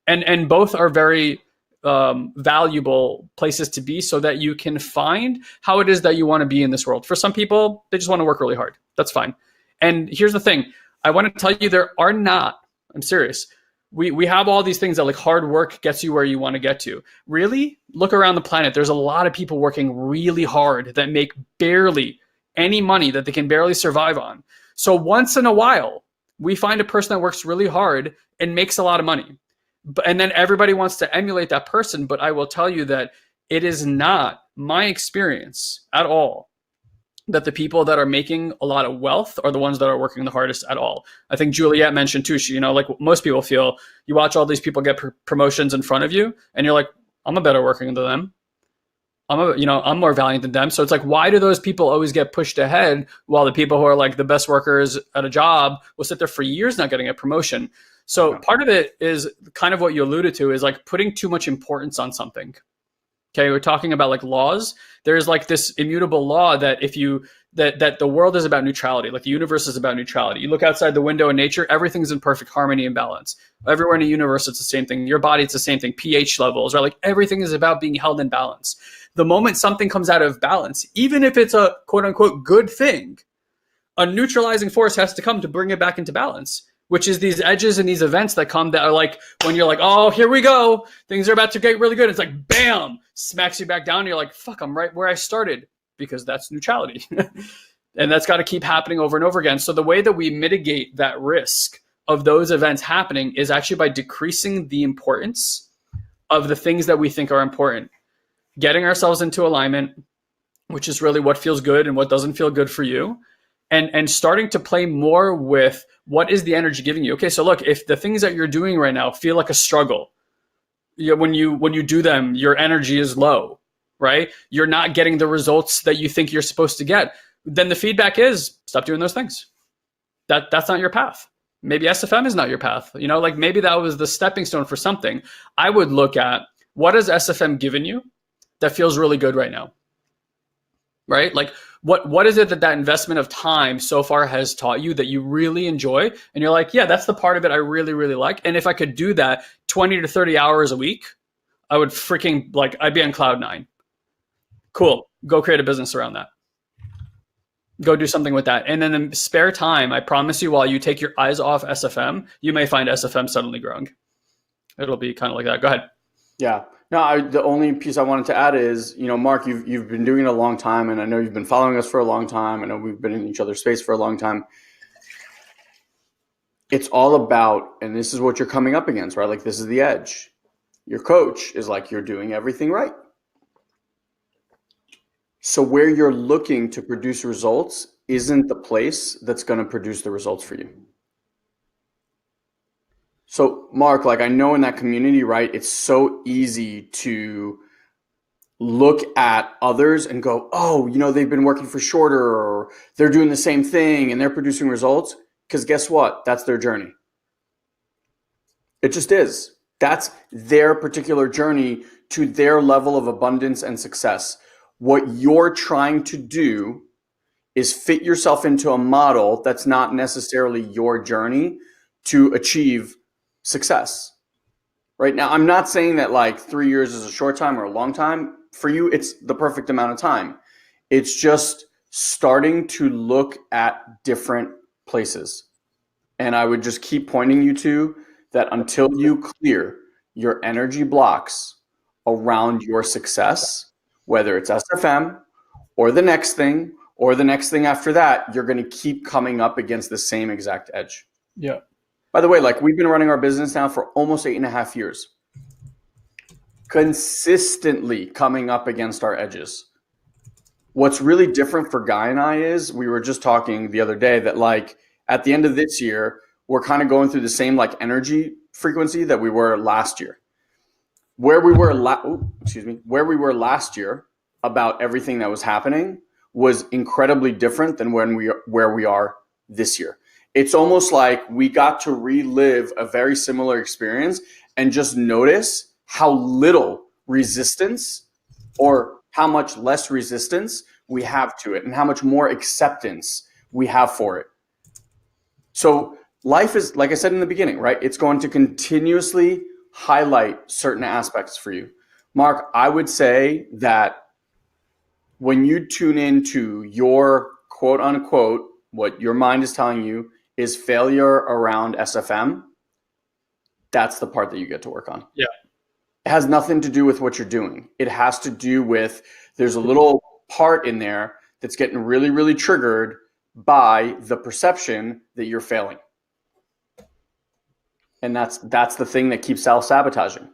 And both are very valuable places to be so that you can find how it is that you want to be in this world. For some people, they just want to work really hard. That's fine. And here's the thing. I want to tell you, I'm serious. We have all these things that like hard work gets you where you want to get to. Really? Look around the planet. There's a lot of people working really hard that make barely any money that they can barely survive on. So once in a while, we find a person that works really hard and makes a lot of money. And then everybody wants to emulate that person. But I will tell you that it is not my experience at all that the people that are making a lot of wealth are the ones that are working the hardest at all. I think Juliet mentioned too, she, like most people feel, you watch all these people get promotions in front of you and you're like, I'm a better worker than them. I'm more valiant than them. So it's like, why do those people always get pushed ahead while the people who are like the best workers at a job will sit there for years not getting a promotion? So part of it is kind of what you alluded to is like putting too much importance on something. Okay, we're talking about like laws. There's like this immutable law that if you that the world is about neutrality, like the universe is about neutrality. You look outside the window in nature, everything's in perfect harmony and balance. Everywhere in the universe, it's the same thing. Your body, it's the same thing. pH levels, right? Like everything is about being held in balance. The moment something comes out of balance, even if it's a quote unquote good thing, a neutralizing force has to come to bring it back into balance, which is these edges and these events that come that are like when you're like, oh, here we go. Things are about to get really good. It's like, bam, smacks you back down. And you're like, fuck, I'm right where I started, because that's neutrality. And that's got to keep happening over and over again. So the way that we mitigate that risk of those events happening is actually by decreasing the importance of the things that we think are important, getting ourselves into alignment, which is really what feels good and what doesn't feel good for you. And starting to play more with what is the energy giving you. Okay, so look, if the things that you're doing right now feel like a struggle, when you do them, your energy is low, right? You're not getting the results that you think you're supposed to get. Then the feedback is stop doing those things. That's not your path. Maybe SFM is not your path. You know, like maybe that was the stepping stone for something. I would look at what has SFM given you that feels really good right now, right? Like what is it that investment of time so far has taught you that you really enjoy? And you're like, yeah, that's the part of it I really, really like. And if I could do that 20 to 30 hours a week, I would freaking like, I'd be on cloud 9. Cool. Go create a business around that. Go do something with that. And then the spare time, I promise you, while you take your eyes off SFM, you may find SFM suddenly growing. It'll be kind of like that. Go ahead. Yeah. No, the only piece I wanted to add is, you know, Mark, you've been doing it a long time, and I know you've been following us for a long time. I know we've been in each other's space for a long time. It's all about, and this is what you're coming up against, right? Like this is the edge. Your coach is like, you're doing everything right. So where you're looking to produce results isn't the place that's going to produce the results for you. So Mark, like I know in that community, right, it's so easy to look at others and go, oh, you know, they've been working for shorter, or they're doing the same thing and they're producing results. Because guess what? That's their journey. It just is. That's their particular journey to their level of abundance and success. What you're trying to do is fit yourself into a model that's not necessarily your journey to achieve success. Right now, I'm not saying that like 3 years is a short time or a long time. For you, it's the perfect amount of time. It's just starting to look at different places. And I would just keep pointing you to that until you clear your energy blocks around your success, whether it's SFM or the next thing after that, you're going to keep coming up against the same exact edge. Yeah. By the way, like we've been running our business now for almost 8.5 years, consistently coming up against our edges. What's really different for Guy and I is we were just talking the other day that like at the end of this year, we're kind of going through the same like energy frequency that we were last year. Where we were last year about everything that was happening was incredibly different than where we are this year. It's almost like we got to relive a very similar experience and just notice how little resistance or how much less resistance we have to it and how much more acceptance we have for it. So life is, like I said in the beginning, right? It's going to continuously highlight certain aspects for you. Mark, I would say that when you tune into your quote unquote, what your mind is telling you is failure around SFM, that's the part that you get to work on. Yeah. It has nothing to do with what you're doing. It has to do with, there's a little part in there that's getting really, really triggered by the perception that you're failing. And that's the thing that keeps self-sabotaging.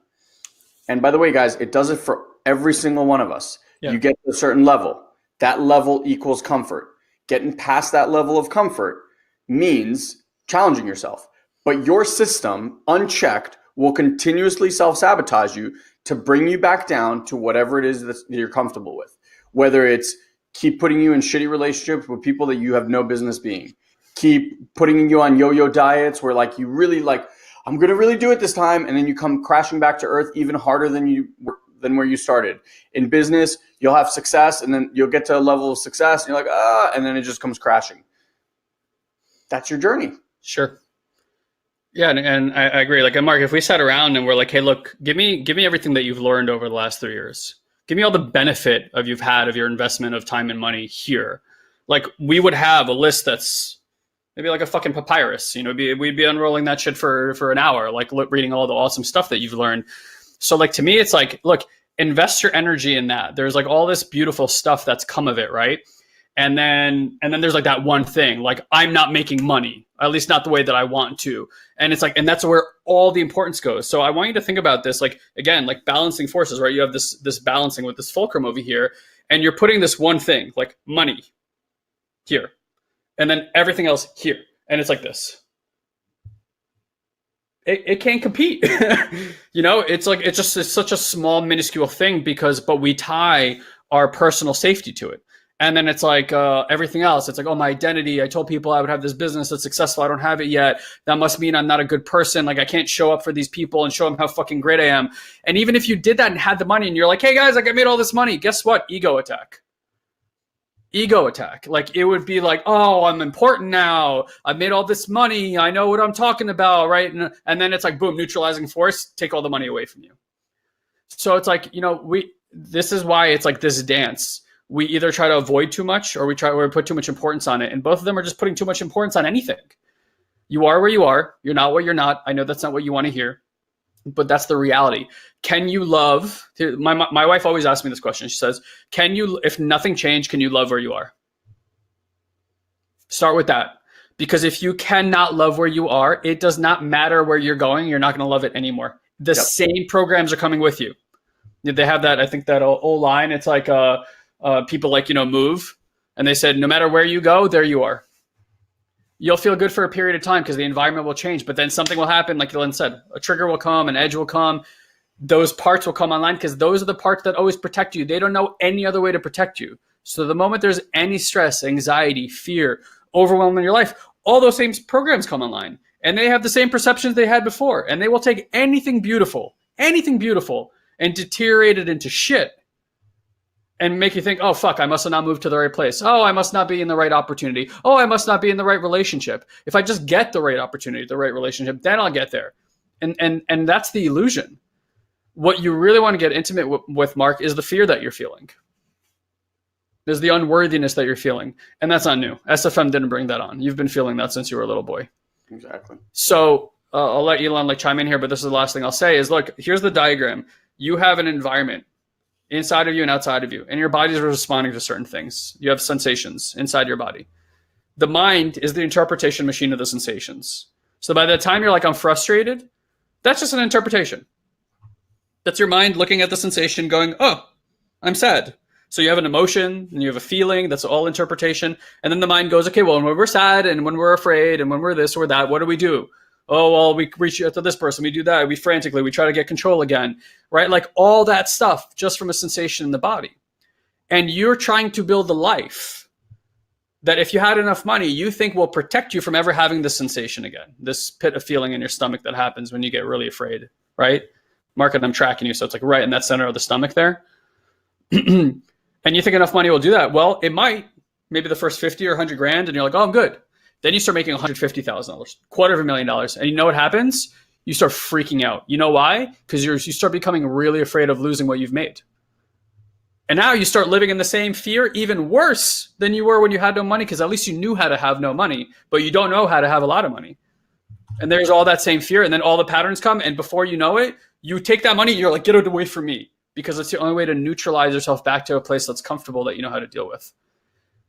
And by the way, guys, it does it for every single one of us. Yeah. You get to a certain level. That level equals comfort. Getting past that level of comfort means challenging yourself. But your system, unchecked, will continuously self-sabotage you to bring you back down to whatever it is that you're comfortable with. Whether it's keep putting you in shitty relationships with people that you have no business being. Keep putting you on yo-yo diets where like you really like, I'm going to really do it this time. And then you come crashing back to earth even harder than than where you started. In business, you'll have success and then you'll get to a level of success and you're like, and then it just comes crashing. That's your journey. Sure. Yeah, and I agree. Like, Mark, if we sat around and we're like, hey, look, give me everything that you've learned over the last 3 years. Give me all the benefit you've had of your investment of time and money here. Like, we would have a list that's maybe like a fucking papyrus. You know, we'd be unrolling that shit for an hour, like reading all the awesome stuff that you've learned. So, like, to me, it's like, look, invest your energy in that. There's like all this beautiful stuff that's come of it, right? And then there's like that one thing, like, I'm not making money, at least not the way that I want to. And it's like, and that's where all the importance goes. So I want you to think about this, like, again, like balancing forces, right? You have this balancing with this fulcrum over here, and you're putting this one thing, like money, here, and then everything else here. And it's like this. It can't compete. You know, it's like, it's such a small, minuscule thing but we tie our personal safety to it. And then it's like everything else. It's like, oh, my identity. I told people I would have this business that's successful. I don't have it yet. That must mean I'm not a good person. Like, I can't show up for these people and show them how fucking great I am. And even if you did that and had the money and you're like, hey, guys, like, I made all this money. Guess what? Ego attack. Ego attack. Like, it would be like, oh, I'm important now. I've made all this money. I know what I'm talking about, right? And then it's like, boom, neutralizing force, take all the money away from you. So it's like, you know, this is why it's like this dance. We either try to avoid too much or we put too much importance on it. And both of them are just putting too much importance on anything. You are where you are. You're not where you're not. I know that's not what you want to hear, but that's the reality. Can you love? My wife always asks me this question. She says, if nothing changed, can you love where you are? Start with that. Because if you cannot love where you are, it does not matter where you're going. You're not going to love it anymore. The same programs are coming with you. They have that, I think that old line. It's like, people like, you know, move. And they said, no matter where you go, there you are. You'll feel good for a period of time because the environment will change. But then something will happen, like Glenn said. A trigger will come, an edge will come. Those parts will come online because those are the parts that always protect you. They don't know any other way to protect you. So the moment there's any stress, anxiety, fear, overwhelm in your life, all those same programs come online. And they have the same perceptions they had before. And they will take anything beautiful, and deteriorate it into shit. And make you think, oh, fuck, I must have not moved to the right place. Oh, I must not be in the right opportunity. Oh, I must not be in the right relationship. If I just get the right opportunity, the right relationship, then I'll get there. And that's the illusion. What you really want to get intimate with, Mark, is the fear that you're feeling. There's the unworthiness that you're feeling. And that's not new. SFM didn't bring that on. You've been feeling that since you were a little boy. Exactly. So I'll let Elon chime in here, but this is the last thing I'll say is, look, here's the diagram. You have an environment inside of you and outside of you, and your body's responding to certain things. You have sensations inside your body. The mind is the interpretation machine of the sensations. So by the time you're like, I'm frustrated, that's just an interpretation. That's your mind looking at the sensation going, oh, I'm sad. So you have an emotion and you have a feeling. That's all interpretation. And then the mind goes, okay, well, when we're sad and when we're afraid and when we're this or that, what do we do? Oh, well, we reach out to this person. We do that. We frantically, we try to get control again, right? Like all that stuff just from a sensation in the body. And you're trying to build a life that if you had enough money, you think will protect you from ever having this sensation again, this pit of feeling in your stomach that happens when you get really afraid, right? Mark, and I'm tracking you. So it's like right in that center of the stomach there. And you think enough money will do that. Well, it might, maybe the first 50 or 100 grand. And you're like, oh, I'm good. Then you start making $150,000, $250,000. And you know what happens? You start freaking out. You know why? Because you start becoming really afraid of losing what you've made. And now you start living in the same fear, even worse than you were when you had no money, because at least you knew how to have no money, but you don't know how to have a lot of money. And there's all that same fear. And then all the patterns come. And before you know it, you take that money, you're like, get it away from me. Because it's the only way to neutralize yourself back to a place that's comfortable that you know how to deal with.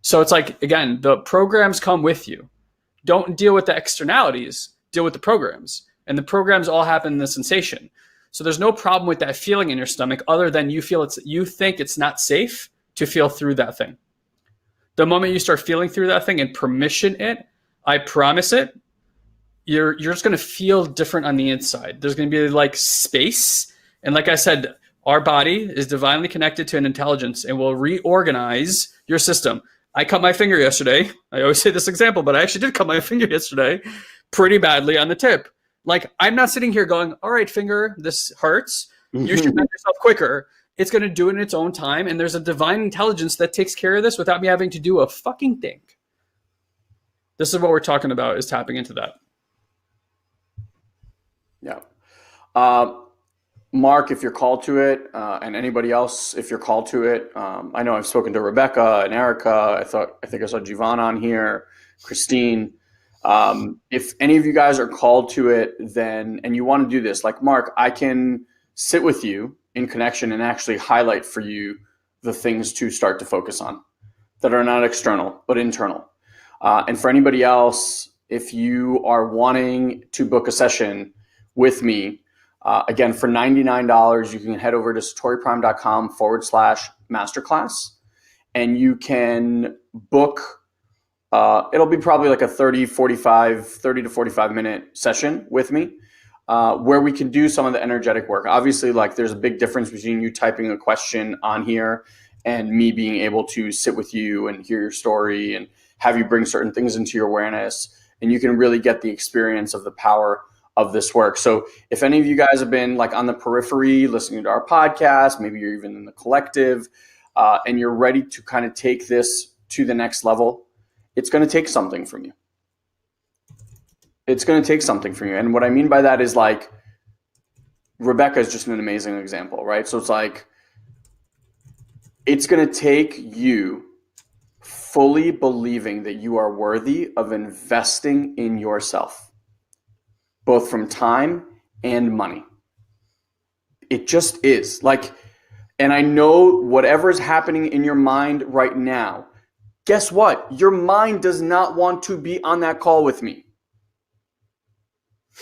So it's like, again, the programs come with you. Don't deal with the externalities, deal with the programs. And the programs all happen in the sensation. So there's no problem with that feeling in your stomach other than you think it's not safe to feel through that thing. The moment you start feeling through that thing and permission it, I promise it, you're just going to feel different on the inside. There's going to be like space. And like I said, our body is divinely connected to an intelligence and will reorganize your system. I cut my finger yesterday. I always say this example, but I actually did cut my finger yesterday pretty badly on the tip. Like, I'm not sitting here going, all right, finger, this hurts. You should bend yourself quicker. It's going to do it in its own time. And there's a divine intelligence that takes care of this without me having to do a fucking thing. This is what we're talking about, is tapping into that. Yeah. Mark, if you're called to it, and anybody else, if you're called to it, I know I've spoken to Rebecca and Erica. I think I saw Jivan on here, Christine. If any of you guys are called to it, then, and you want to do this, like Mark, I can sit with you in connection and actually highlight for you the things to start to focus on that are not external, but internal. And for anybody else, if you are wanting to book a session with me, again, for $99, you can head over to satoriprime.com/masterclass, and you can book, it'll be probably like a 30 to 45 minute session with me, where we can do some of the energetic work. Obviously, like, there's a big difference between you typing a question on here and me being able to sit with you and hear your story and have you bring certain things into your awareness, and you can really get the experience of the power of this work. So if any of you guys have been like on the periphery listening to our podcast, maybe you're even in the collective, and you're ready to kind of take this to the next level, it's going to take something from you. It's going to take something from you. And what I mean by that is, like, Rebecca is just an amazing example, right? So it's like, it's going to take you fully believing that you are worthy of investing in yourself, both from time and money. It just is. Like, and I know whatever is happening in your mind right now, guess what? Your mind does not want to be on that call with me.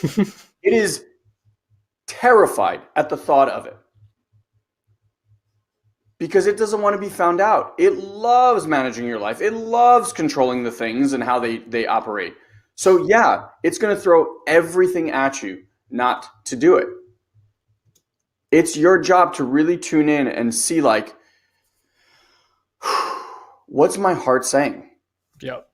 It is terrified at the thought of it, because it doesn't want to be found out. It loves managing your life. It loves controlling the things and how they operate. So yeah, it's going to throw everything at you not to do it. It's your job to really tune in and see, like, what's my heart saying? Yep.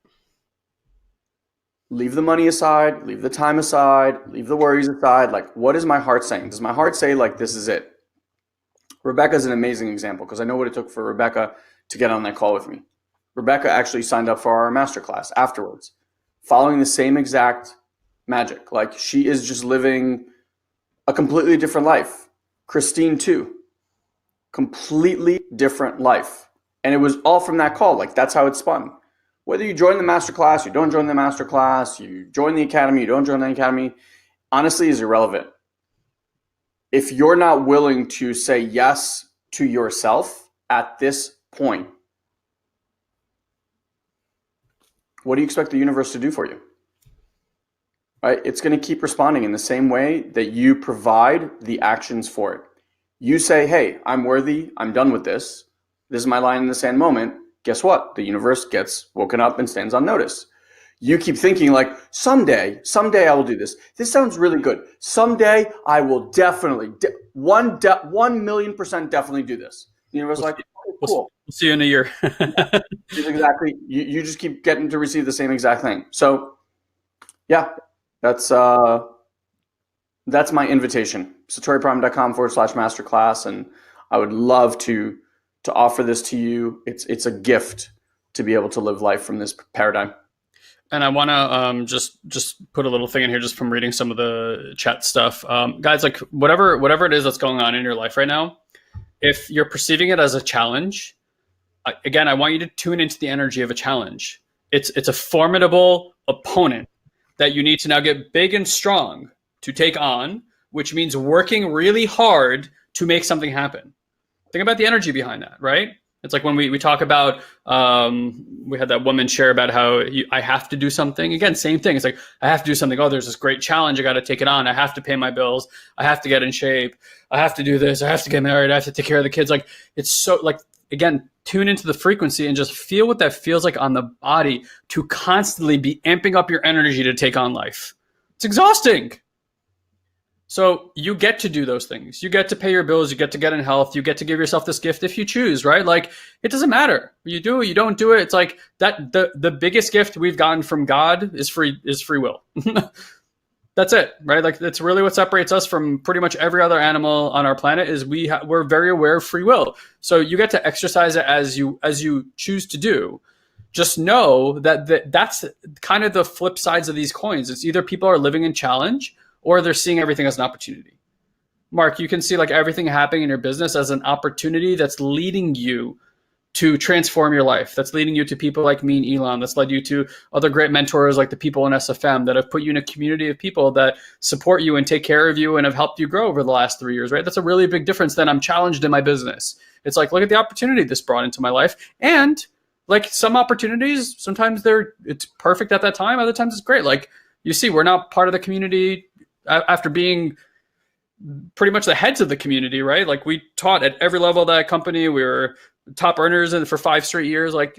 Leave the money aside, leave the time aside, leave the worries aside. Like, what is my heart saying? Does my heart say, like, this is it? Rebecca's an amazing example, because I know what it took for Rebecca to get on that call with me. Rebecca actually signed up for our masterclass afterwards, following the same exact magic. Like, she is just living a completely different life. Christine too, completely different life. And it was all from that call. Like, that's how it spun. Whether you join the masterclass, you don't join the masterclass, you join the academy, you don't join the academy, honestly is irrelevant. If you're not willing to say yes to yourself at this point, what do you expect the universe to do for you? Right? It's going to keep responding in the same way that you provide the actions for it. You say, hey, I'm worthy. I'm done with this. This is my line in the sand moment. Guess what? The universe gets woken up and stands on notice. You keep thinking, like, someday I will do this. This sounds really good. Someday I will definitely, 1,000,000% definitely do this. The universe is like, oh, cool. We'll see you in a year. Exactly. You just keep getting to receive the same exact thing. So yeah, that's my invitation. satoriprime.com/masterclass. And I would love to offer this to you. It's a gift to be able to live life from this paradigm. And I want to just put a little thing in here just from reading some of the chat stuff. Guys, like, whatever it is that's going on in your life right now, if you're perceiving it as a challenge, again, I want you to tune into the energy of a challenge. It's a formidable opponent that you need to now get big and strong to take on, which means working really hard to make something happen. Think about the energy behind that, right? It's like when we talk about, we had that woman share about how I have to do something. Again, same thing. It's like, I have to do something. Oh, there's this great challenge. I got to take it on. I have to pay my bills. I have to get in shape. I have to do this. I have to get married. I have to take care of the kids. Like, it's so, like, again, tune into the frequency and just feel what that feels like on the body to constantly be amping up your energy to take on life. It's exhausting. So you get to do those things. You get to pay your bills. You get to get in health. You get to give yourself this gift if you choose, right? Like, it doesn't matter. You do it, you don't do it. It's like that. The biggest gift we've gotten from God is free will. That's it, right? Like that's really what separates us from pretty much every other animal on our planet is we're very aware of free will. So you get to exercise it as you choose to do. Just know that that's kind of the flip sides of these coins. It's either people are living in challenge or they're seeing everything as an opportunity. Mark, you can see like everything happening in your business as an opportunity that's leading you to transform your life. That's leading you to people like me and Elon. That's led you to other great mentors like the people in SFM that have put you in a community of people that support you and take care of you and have helped you grow over the last 3 years, right? That's a really big difference than I'm challenged in my business. It's like, look at the opportunity this brought into my life. And like some opportunities, sometimes it's perfect at that time. Other times it's great. Like you see, we're not part of the community after being pretty much the heads of the community, right? Like we taught at every level of that company. We were top earners for 5 straight years. Like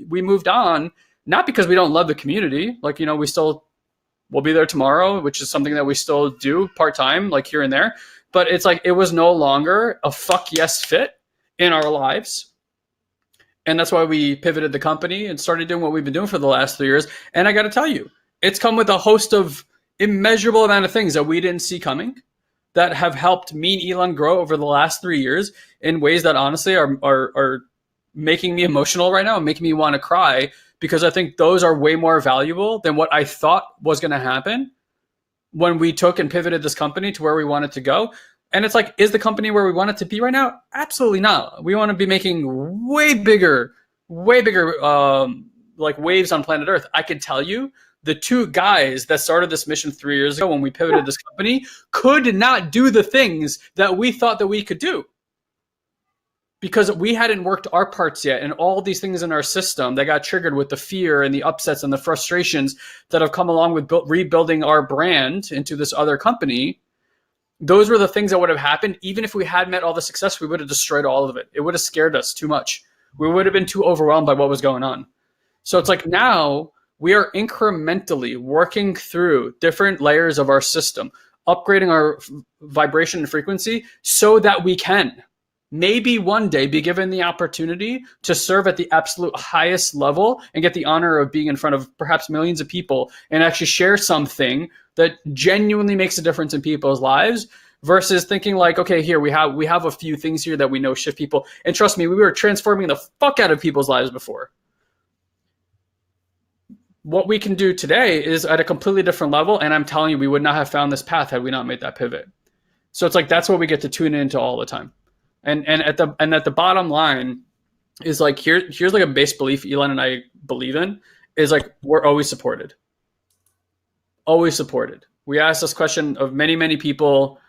we moved on, not because we don't love the community. Like, you know, we'll be there tomorrow, which is something that we still do part-time, like here and there. But it's like, it was no longer a fuck yes fit in our lives. And that's why we pivoted the company and started doing what we've been doing for the last 3 years. And I got to tell you, it's come with a host of immeasurable amount of things that we didn't see coming that have helped me and Elon grow over the last 3 years in ways that honestly are making me emotional right now and making me want to cry, because I think those are way more valuable than what I thought was going to happen when we took and pivoted this company to where we wanted to go. And it's like, is the company where we want it to be right now? Absolutely not. We want to be making way bigger, like waves on planet Earth. I can tell you, the 2 guys that started this mission 3 years ago when we pivoted this company could not do the things that we thought that we could do because we hadn't worked our parts yet. And all these things in our system that got triggered with the fear and the upsets and the frustrations that have come along with rebuilding our brand into this other company, those were the things that would have happened. Even if we had met all the success, we would have destroyed all of it. It would have scared us too much. We would have been too overwhelmed by what was going on. So it's like now we are incrementally working through different layers of our system, upgrading our vibration and frequency so that we can maybe one day be given the opportunity to serve at the absolute highest level and get the honor of being in front of perhaps millions of people and actually share something that genuinely makes a difference in people's lives versus thinking like, okay, here we have a few things here that we know shift people. And trust me, we were transforming the fuck out of people's lives before. What we can do today is at a completely different level. And I'm telling you, we would not have found this path had we not made that pivot. So it's like, that's what we get to tune into all the time. And at the bottom line is like, here's like a base belief Elon and I believe in is like, we're always supported. Always supported. We ask this question of many, many people,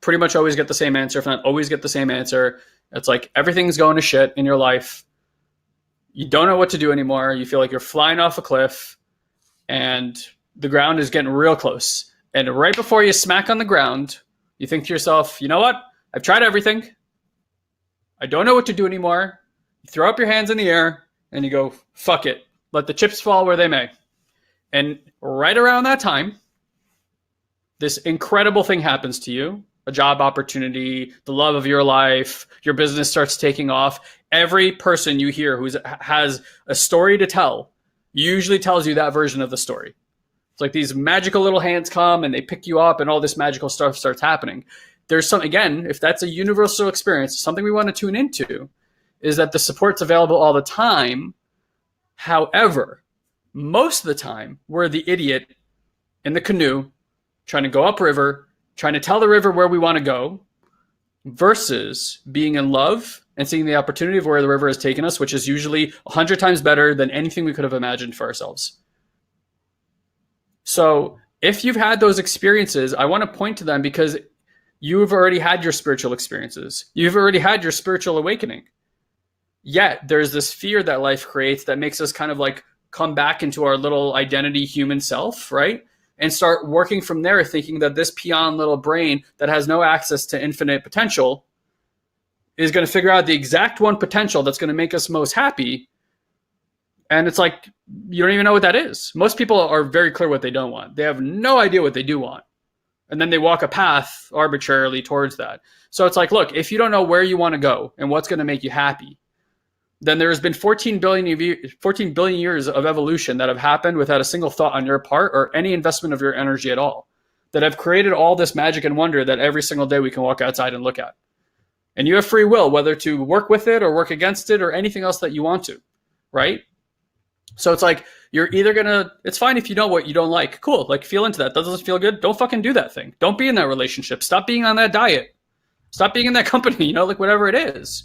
pretty much always get the same answer. If not always get the same answer. It's like, everything's going to shit in your life. You don't know what to do anymore. You feel like you're flying off a cliff and the ground is getting real close. And right before you smack on the ground, you think to yourself, you know what? I've tried everything. I don't know what to do anymore. You throw up your hands in the air and you go, fuck it. Let the chips fall where they may. And right around that time, this incredible thing happens to you. A job opportunity, the love of your life, your business starts taking off. Every person you hear who has a story to tell usually tells you that version of the story. It's like these magical little hands come and they pick you up and all this magical stuff starts happening. There's some, again, if that's a universal experience, something we want to tune into is that the support's available all the time. However, most of the time, we're the idiot in the canoe trying to go upriver, trying to tell the river where we want to go versus being in love and seeing the opportunity of where the river has taken us, which is usually 100 times better than anything we could have imagined for ourselves. So if you've had those experiences, I want to point to them because you've already had your spiritual experiences. You've already had your spiritual awakening. Yet there's this fear that life creates that makes us kind of like come back into our little identity human self, right? And start working from there, thinking that this peon little brain that has no access to infinite potential is going to figure out the exact one potential that's going to make us most happy. And it's like, you don't even know what that is. Most people are very clear what they don't want. They have no idea what they do want. And then they walk a path arbitrarily towards that. So it's like, look, if you don't know where you want to go and what's going to make you happy, then there's been 14 billion years of evolution that have happened without a single thought on your part or any investment of your energy at all. that have created all this magic and wonder that every single day we can walk outside and look at. And you have free will, whether to work with it or work against it or anything else that you want to, right? So it's like, you're either gonna, it's fine if you know what you don't like. Cool, like feel into that. That doesn't feel good. Don't fucking do that thing. Don't be in that relationship. Stop being on that diet. Stop being in that company, you know, like whatever it is.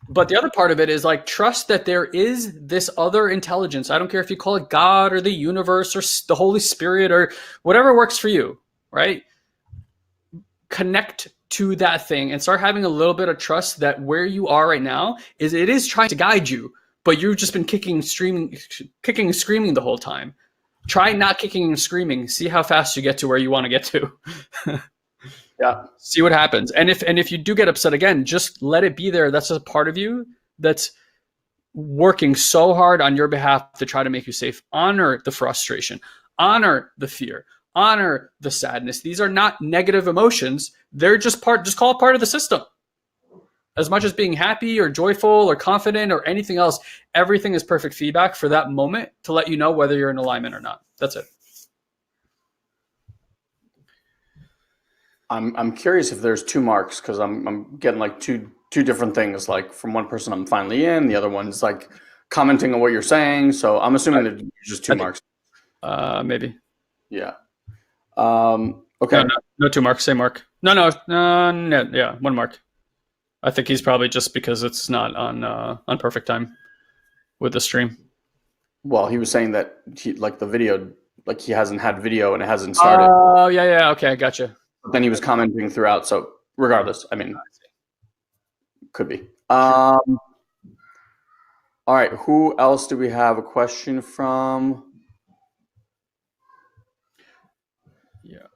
But the other part of it is like, trust that there is this other intelligence. I don't care if you call it God or the universe or the Holy Spirit or whatever works for you, right? Connect to that thing and start having a little bit of trust that where you are right now is, it is trying to guide you, but you've just been kicking and screaming the whole time. Try not kicking and screaming. See how fast you get to where you want to get to. Yeah. See what happens. And if you do get upset again, just let it be there. That's a part of you that's working so hard on your behalf to try to make you safe. Honor the frustration. Honor the fear. Honor the sadness. These are not negative emotions. They're just call it part of the system. As much as being happy or joyful or confident or anything else, everything is perfect feedback for that moment to let you know whether you're in alignment or not. That's it. I'm curious if there's two marks, because I'm getting like two different things. Like from one person, I'm finally in. The other one's like commenting on what you're saying. So I'm assuming there's just two marks. Maybe. Yeah. Okay. No 2 marks. Same mark. No. Yeah, 1 mark. I think he's probably just because it's not on perfect time with the stream. Well, he was saying that the video, like he hasn't had video and it hasn't started. Oh, yeah. Okay, I gotcha. But then he was commenting throughout. So regardless, I mean, could be. All right. Who else do we have a question from? Yeah.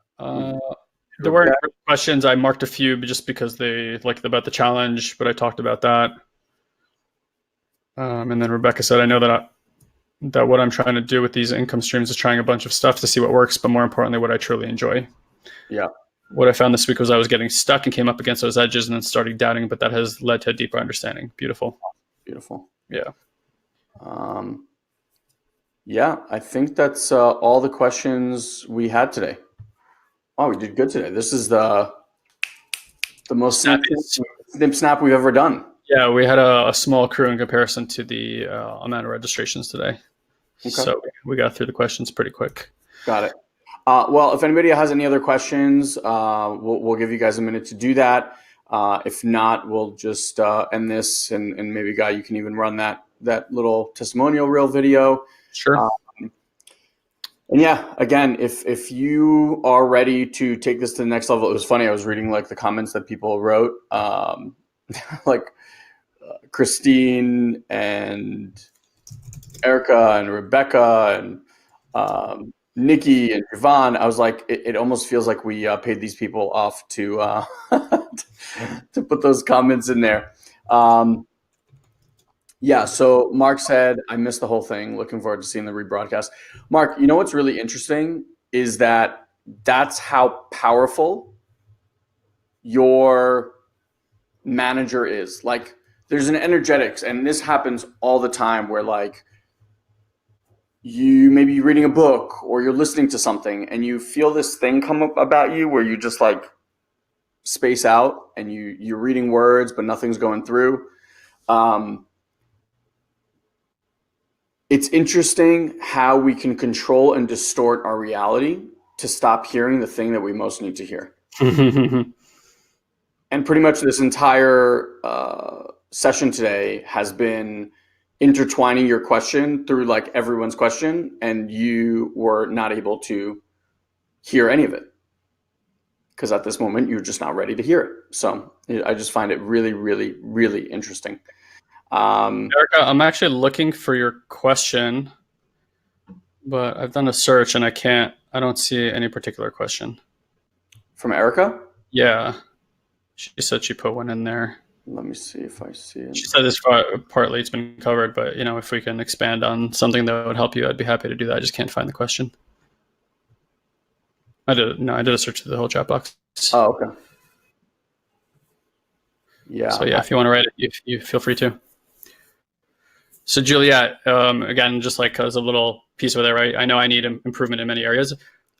There weren't questions. I marked a few just because they like about the challenge, but I talked about that. And then Rebecca said, I know that what I'm trying to do with these income streams is trying a bunch of stuff to see what works, but more importantly, what I truly enjoy. Yeah. What I found this week was I was getting stuck and came up against those edges and then started doubting, but that has led to a deeper understanding. Beautiful. Yeah. Yeah, I think that's all the questions we had today. Oh, we did good today. This is the most snap we've ever done. Yeah, we had a small crew in comparison to the amount of registrations today. Okay. So we got through the questions pretty quick. Got it. Well, if anybody has any other questions, we'll give you guys a minute to do that. If not, we'll just end this, and maybe, Guy, you can even run that little testimonial reel video. Sure. And yeah, again, if you are ready to take this to the next level, it was funny. I was reading like the comments that people wrote, like Christine and Erica and Rebecca and Nikki and Yvonne. I was like, it almost feels like we paid these people off to to put those comments in there. Yeah, so Mark said, I missed the whole thing. Looking forward to seeing the rebroadcast. Mark, you know what's really interesting is that's how powerful your manager is. Like, there's an energetics, and this happens all the time where, like, you maybe you're reading a book or you're listening to something and you feel this thing come up about you where you just like space out and you're reading words, but nothing's going through. It's interesting how we can control and distort our reality to stop hearing the thing that we most need to hear. And pretty much this entire session today has been intertwining your question through like everyone's question, and you were not able to hear any of it because at this moment you're just not ready to hear it. So I just find it really, really, really interesting. Erica, I'm actually looking for your question, but I've done a search and I don't see any particular question. From Erica? Yeah. She said she put one in there. Let me see if I see it. She said this partly it's been covered, but if we can expand on something that would help you, I'd be happy to do that. I just can't find the question. I did a search through the whole chat box. Oh, okay. Yeah. So yeah, if you want to write it, you feel free to. So Juliet, again, just like as a little piece of it, right? I know I need improvement in many areas.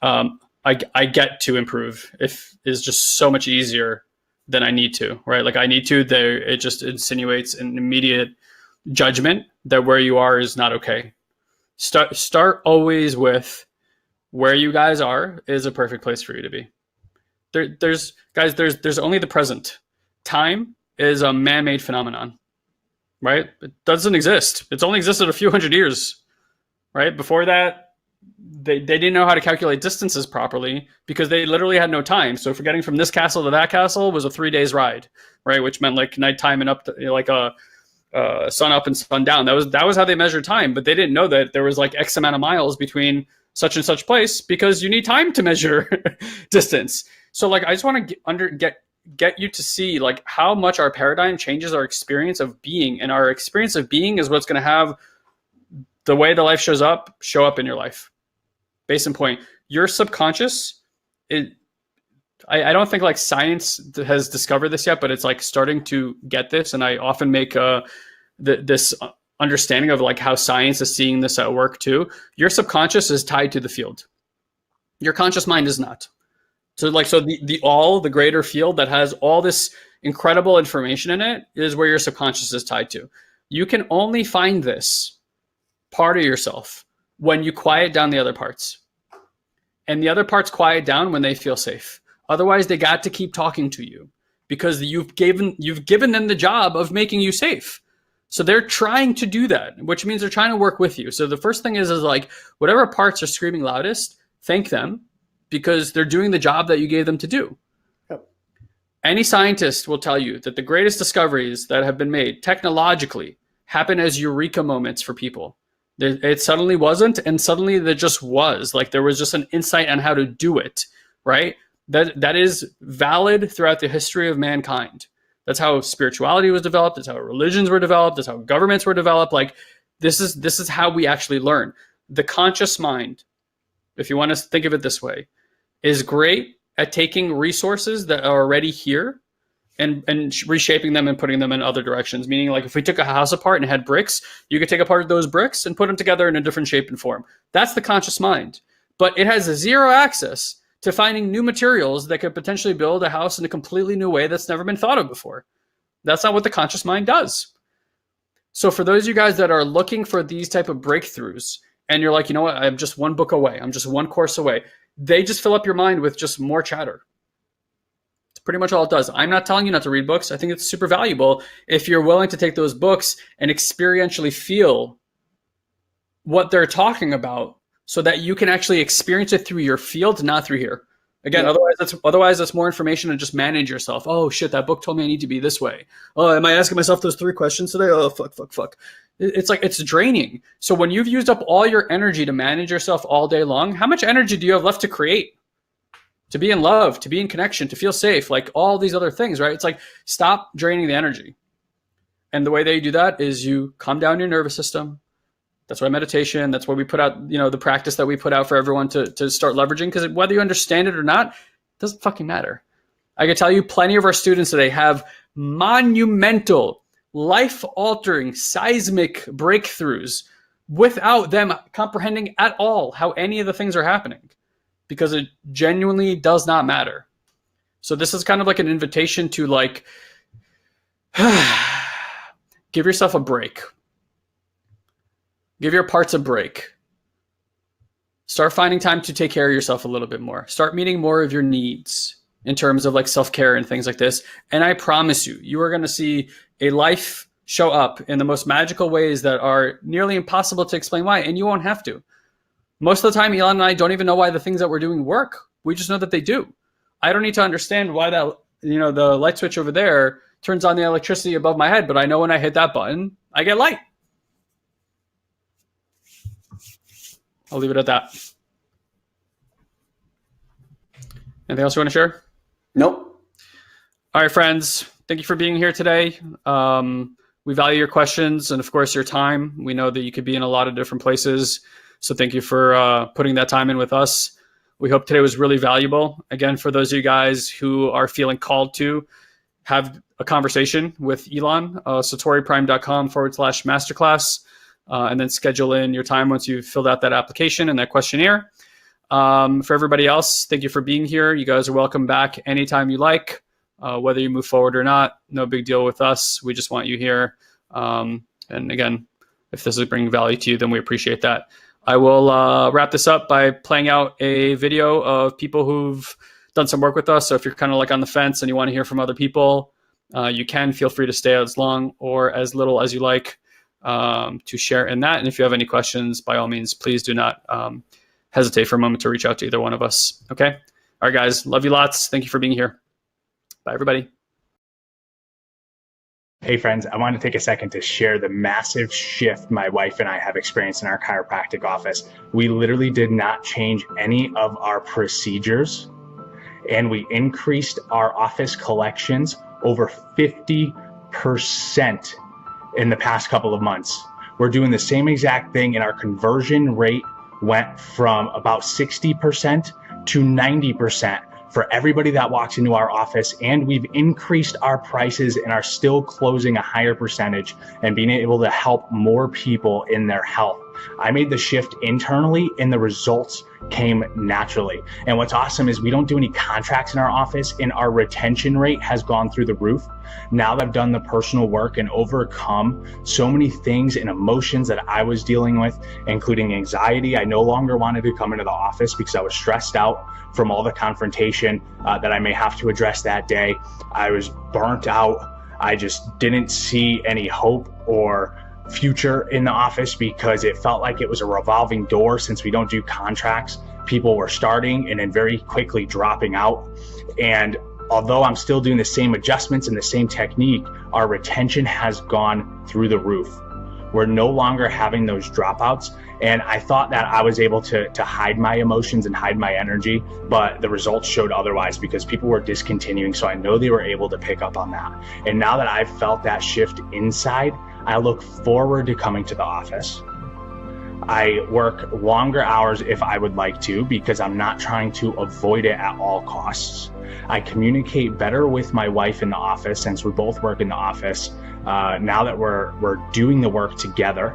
I get to improve if is just so much easier than I need to, right? Like I need to, there, it just insinuates an immediate judgment that where you are is not okay. Start always with where you guys are is a perfect place for you to be. There's only the present. Time is a man-made phenomenon, right? It doesn't exist. It's only existed a few hundred years, right? Before that, they didn't know how to calculate distances properly because they literally had no time. So for getting from this castle to that castle was a 3 days ride, right? Which meant like nighttime and up to, like a sun up and sun down. That was how they measured time. But they didn't know that there was like X amount of miles between such and such place because you need time to measure distance. So like I just want to get you to see like how much our paradigm changes our experience of being, and our experience of being is what's going to have the way the life show up in your life. Case in point, your subconscious, I don't think like science has discovered this yet, but it's like starting to get this. And I often make this understanding of like how science is seeing this at work too. Your subconscious is tied to the field. Your conscious mind is not. So the greater field that has all this incredible information in it is where your subconscious is tied to. You can only find this part of yourself when you quiet down the other parts. And the other parts quiet down when they feel safe. Otherwise, they got to keep talking to you because you've given them the job of making you safe. So they're trying to do that, which means they're trying to work with you. So the first thing is like whatever parts are screaming loudest, thank them because they're doing the job that you gave them to do. Yep. Any scientist will tell you that the greatest discoveries that have been made technologically happen as eureka moments for people. It suddenly wasn't, and suddenly there just was. Like there was just an insight on how to do it, right? That is valid throughout the history of mankind. That's how spirituality was developed. That's how religions were developed. That's how governments were developed. Like this is how we actually learn. The conscious mind, if you want to think of it this way, is great at taking resources that are already here and reshaping them and putting them in other directions. Meaning like if we took a house apart and had bricks, you could take apart those bricks and put them together in a different shape and form. That's the conscious mind. But it has zero access to finding new materials that could potentially build a house in a completely new way that's never been thought of before. That's not what the conscious mind does. So for those of you guys that are looking for these type of breakthroughs, and you're like, you know what, I'm just one book away, I'm just one course away, they just fill up your mind with just more chatter. It's pretty much all it does. I'm not telling you not to read books. I think it's super valuable if you're willing to take those books and experientially feel what they're talking about so that you can actually experience it through your field, not through here. Again, yeah. Otherwise that's more information and just manage yourself. Oh shit, that book told me I need to be this way. Oh, am I asking myself those 3 questions today? Oh, fuck. It's like, it's draining. So when you've used up all your energy to manage yourself all day long, how much energy do you have left to create? To be in love, to be in connection, to feel safe, like all these other things, right? It's like, stop draining the energy. And the way that you do that is you calm down your nervous system. That's why meditation, that's why we put out, the practice that we put out for everyone to start leveraging, because whether you understand it or not, it doesn't fucking matter. I can tell you plenty of our students today have monumental, life-altering, seismic breakthroughs without them comprehending at all how any of the things are happening, because it genuinely does not matter. So this is kind of like an invitation to like, give yourself a break. Give your parts a break. Start finding time to take care of yourself a little bit more. Start meeting more of your needs in terms of like self-care and things like this. And I promise you, you are going to see a life show up in the most magical ways that are nearly impossible to explain why, and you won't have to. Most of the time, Elon and I don't even know why the things that we're doing work. We just know that they do. I don't need to understand why that, the light switch over there turns on the electricity above my head, but I know when I hit that button, I get light. I'll leave it at that. Anything else you want to share? Nope. All right, friends. Thank you for being here today. We value your questions and, of course, your time. We know that you could be in a lot of different places. So thank you for putting that time in with us. We hope today was really valuable. Again, for those of you guys who are feeling called to have a conversation with Elon, satoriprime.com/masterclass. And then schedule in your time once you've filled out that application and that questionnaire. For everybody else, thank you for being here. You guys are welcome back anytime you like, whether you move forward or not. No big deal with us. We just want you here. And again, if this is bringing value to you, then we appreciate that. I will wrap this up by playing out a video of people who've done some work with us. So if you're kind of like on the fence and you want to hear from other people, you can feel free to stay as long or as little as you like to share in that. And if you have any questions, by all means, please do not hesitate for a moment to reach out to either one of us. Okay. All right, guys. Love you lots. Thank you for being here. Bye, everybody. Hey friends, I want to take a second to share the massive shift my wife and I have experienced in our chiropractic office. We literally did not change any of our procedures, and we increased our office collections over 50% in the past couple of months. We're doing the same exact thing, and our conversion rate went from about 60% to 90% for everybody that walks into our office, and we've increased our prices and are still closing a higher percentage and being able to help more people in their health. I made the shift internally and the results came naturally. And what's awesome is we don't do any contracts in our office, and our retention rate has gone through the roof. Now that I've done the personal work and overcome so many things and emotions that I was dealing with, including anxiety, I no longer wanted to come into the office because I was stressed out from all the confrontation that I may have to address that day. I was burnt out. I just didn't see any hope or future in the office because it felt like it was a revolving door. Since we don't do contracts, people were starting and then very quickly dropping out. And although I'm still doing the same adjustments and the same technique, our retention has gone through the roof. We're no longer having those dropouts. And I thought that I was able to hide my emotions and hide my energy, but the results showed otherwise because people were discontinuing. So I know they were able to pick up on that. And now that I've felt that shift inside, I look forward to coming to the office. I work longer hours if I would like to because I'm not trying to avoid it at all costs. I communicate better with my wife in the office since we both work in the office. Now that we're doing the work together,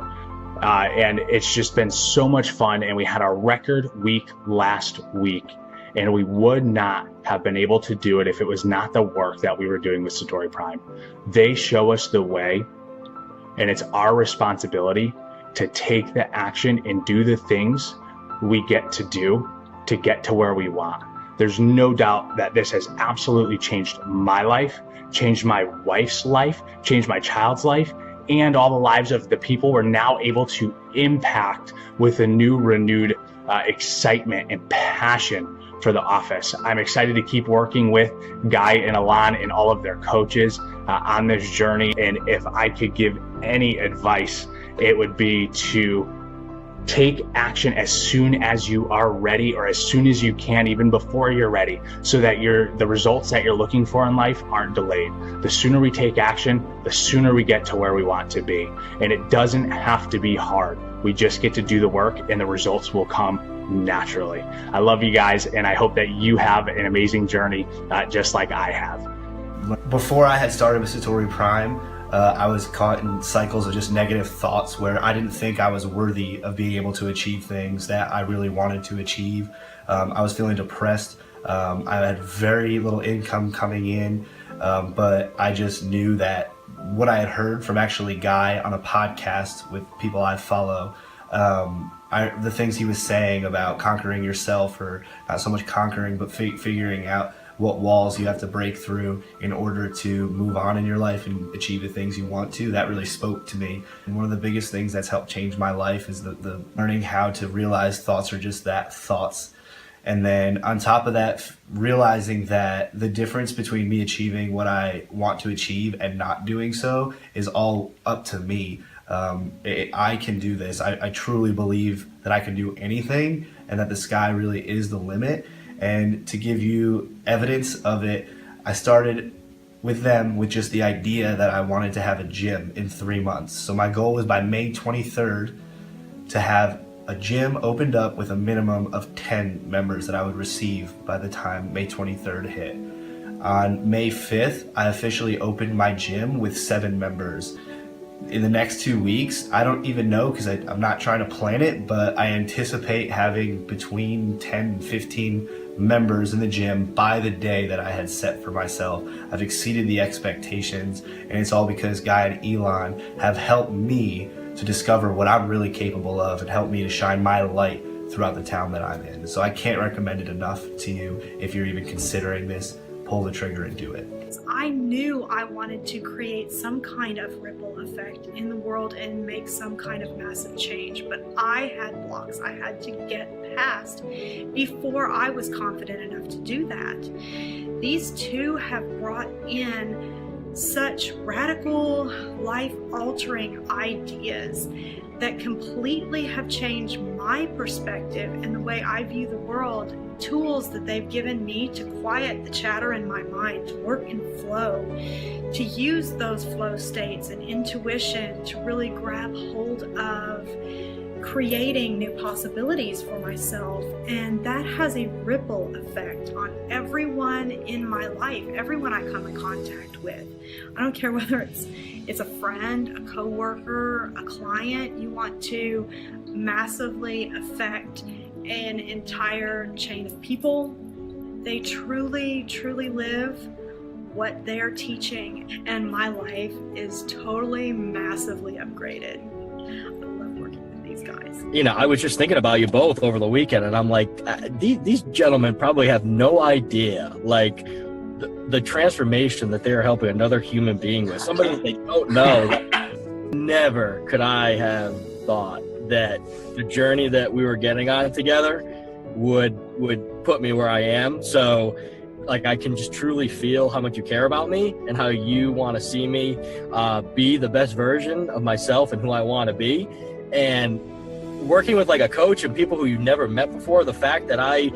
and it's just been so much fun. And we had a record week last week, and we would not have been able to do it if it was not the work that we were doing with Satori Prime. They show us the way, and it's our responsibility to take the action and do the things we get to do to get to where we want. There's no doubt that this has absolutely changed my life, changed my wife's life, changed my child's life, and all the lives of the people we're now able to impact with a new renewed excitement and passion for the office. I'm excited to keep working with Guy and Alon and all of their coaches on this journey. And if I could give any advice, it would be to take action as soon as you are ready, or as soon as you can, even before you're ready, so that the results that you're looking for in life aren't delayed. The sooner we take action, the sooner we get to where we want to be. And it doesn't have to be hard. We just get to do the work and the results will come naturally. I love you guys, and I hope that you have an amazing journey just like I have. Before I had started with Satori Prime, I was caught in cycles of just negative thoughts where I didn't think I was worthy of being able to achieve things that I really wanted to achieve. I was feeling depressed. I had very little income coming in, but I just knew that what I had heard from actually Guy on a podcast with people I follow, the things he was saying about conquering yourself, or not so much conquering, but figuring out what walls you have to break through in order to move on in your life and achieve the things you want to, that really spoke to me. And one of the biggest things that's helped change my life is the learning how to realize thoughts are just that, thoughts. And then on top of that, realizing that the difference between me achieving what I want to achieve and not doing so is all up to me. I can do this. I truly believe that I can do anything, and that the sky really is the limit. And to give you evidence of it, I started with them with just the idea that I wanted to have a gym in 3 months. So my goal was by May 23rd to have a gym opened up with a minimum of 10 members that I would receive by the time May 23rd hit. On May 5th, I officially opened my gym with 7 members. in the next 2 weeks, I don't even know because I'm not trying to plan it, but I anticipate having between 10 and 15 members in the gym by the day that I had set for myself. I've exceeded the expectations, and it's all because Guy and Elon have helped me to discover what I'm really capable of and helped me to shine my light throughout the town that I'm in. So I can't recommend it enough to you. If you're even considering this, pull the trigger and do it. I knew I wanted to create some kind of ripple effect in the world and make some kind of massive change, but I had blocks I had to get past before I was confident enough to do that. These two have brought in such radical, life-altering ideas that completely have changed my perspective and the way I view the world. Tools that they've given me to quiet the chatter in my mind, to work in flow, to use those flow states and intuition to really grab hold of creating new possibilities for myself. And that has a ripple effect on everyone in my life, everyone I come in contact with. I don't care whether it's a friend, a coworker, a client. You want to massively affect an entire chain of people. They truly, truly live what they're teaching, and my life is totally massively upgraded. I love working with these guys. You know, I was just thinking about you both over the weekend, and I'm like, these gentlemen probably have no idea, like, the transformation that they're helping another human being with. Somebody that they don't know. Never could I have thought that the journey that we were getting on together would put me where I am. So, like, I can just truly feel how much you care about me and how you want to see me be the best version of myself and who I want to be. And working with like a coach and people who you've never met before, the fact that I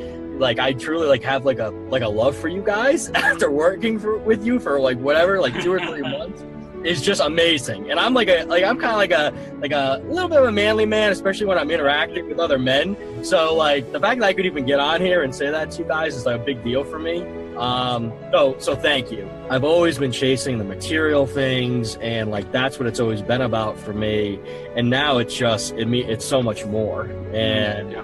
truly have like a love for you guys after working with you for like whatever, like 2 or 3 months is just amazing. And I'm I'm kind of like a little bit of a manly man, especially when I'm interacting with other men. So like the fact that I could even get on here and say that to you guys is like a big deal for me. So thank you. I've always been chasing the material things, and like that's what it's always been about for me. And now it's so much more. And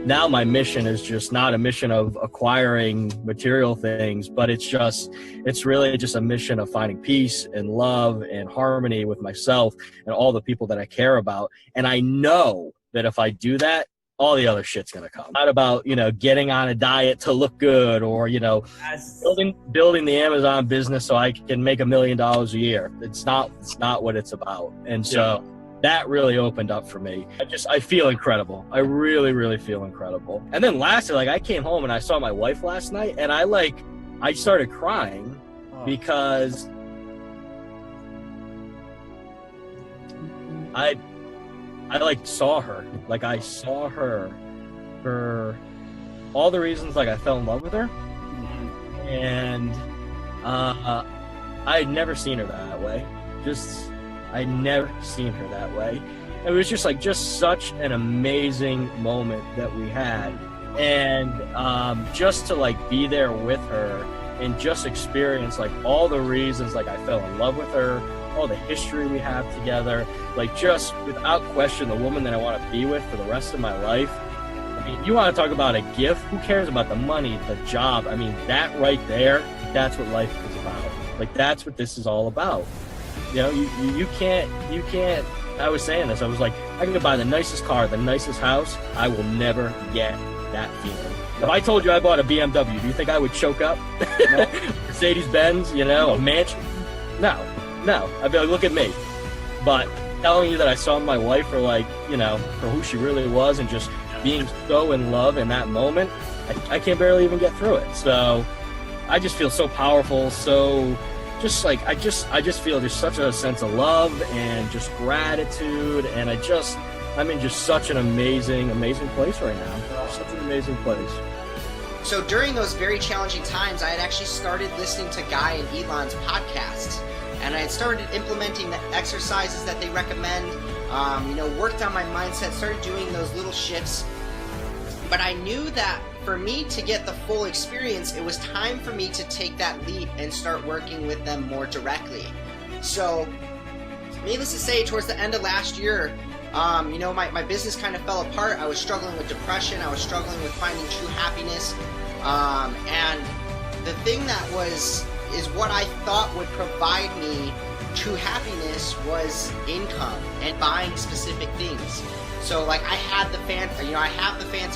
now my mission is just not a mission of acquiring material things, but it's really just a mission of finding peace and love and harmony with myself and all the people that I care about. And I know that if I do that, all the other shit's going to come. Not about, getting on a diet to look good or, building the Amazon business so I can make $1 million a year. It's not what it's about. And so that really opened up for me. I feel incredible. I really, really feel incredible. And then lastly, I came home and I saw my wife last night, and I started crying because I saw her. I saw her for all the reasons I fell in love with her. And I had never seen her that way. I'd never seen her that way. It was just such an amazing moment that we had. And just to be there with her and just experience all the reasons I fell in love with her, all the history we have together, just without question the woman that I want to be with for the rest of my life. I mean, you want to talk about a gift? Who cares about the money, the job? I mean, that right there, that's what life is about. That's what this is all about. You can't, I was saying this, I was like, I can buy the nicest car, the nicest house, I will never get that feeling. If I told you I bought a BMW, do you think I would choke up? Mercedes-Benz, a mansion? No. I'd be like, look at me. But telling you that I saw my wife for for who she really was and just being so in love in that moment, I can barely even get through it. So I just feel so powerful, so I just feel just such a sense of love and just gratitude, and I'm in just such an amazing place right now. Such an amazing place. So during those very challenging times, I had actually started listening to Guy and Elon's podcasts, and I had started implementing the exercises that they recommend, worked on my mindset, started doing those little shifts. But I knew that for me to get the full experience, it was time for me to take that leap and start working with them more directly. So Needless to say, towards the end of last year, my business kind of fell apart. I was struggling with depression. I was struggling with finding true happiness. And the thing that is what I thought would provide me true happiness was income and buying specific things. So like I have the fancy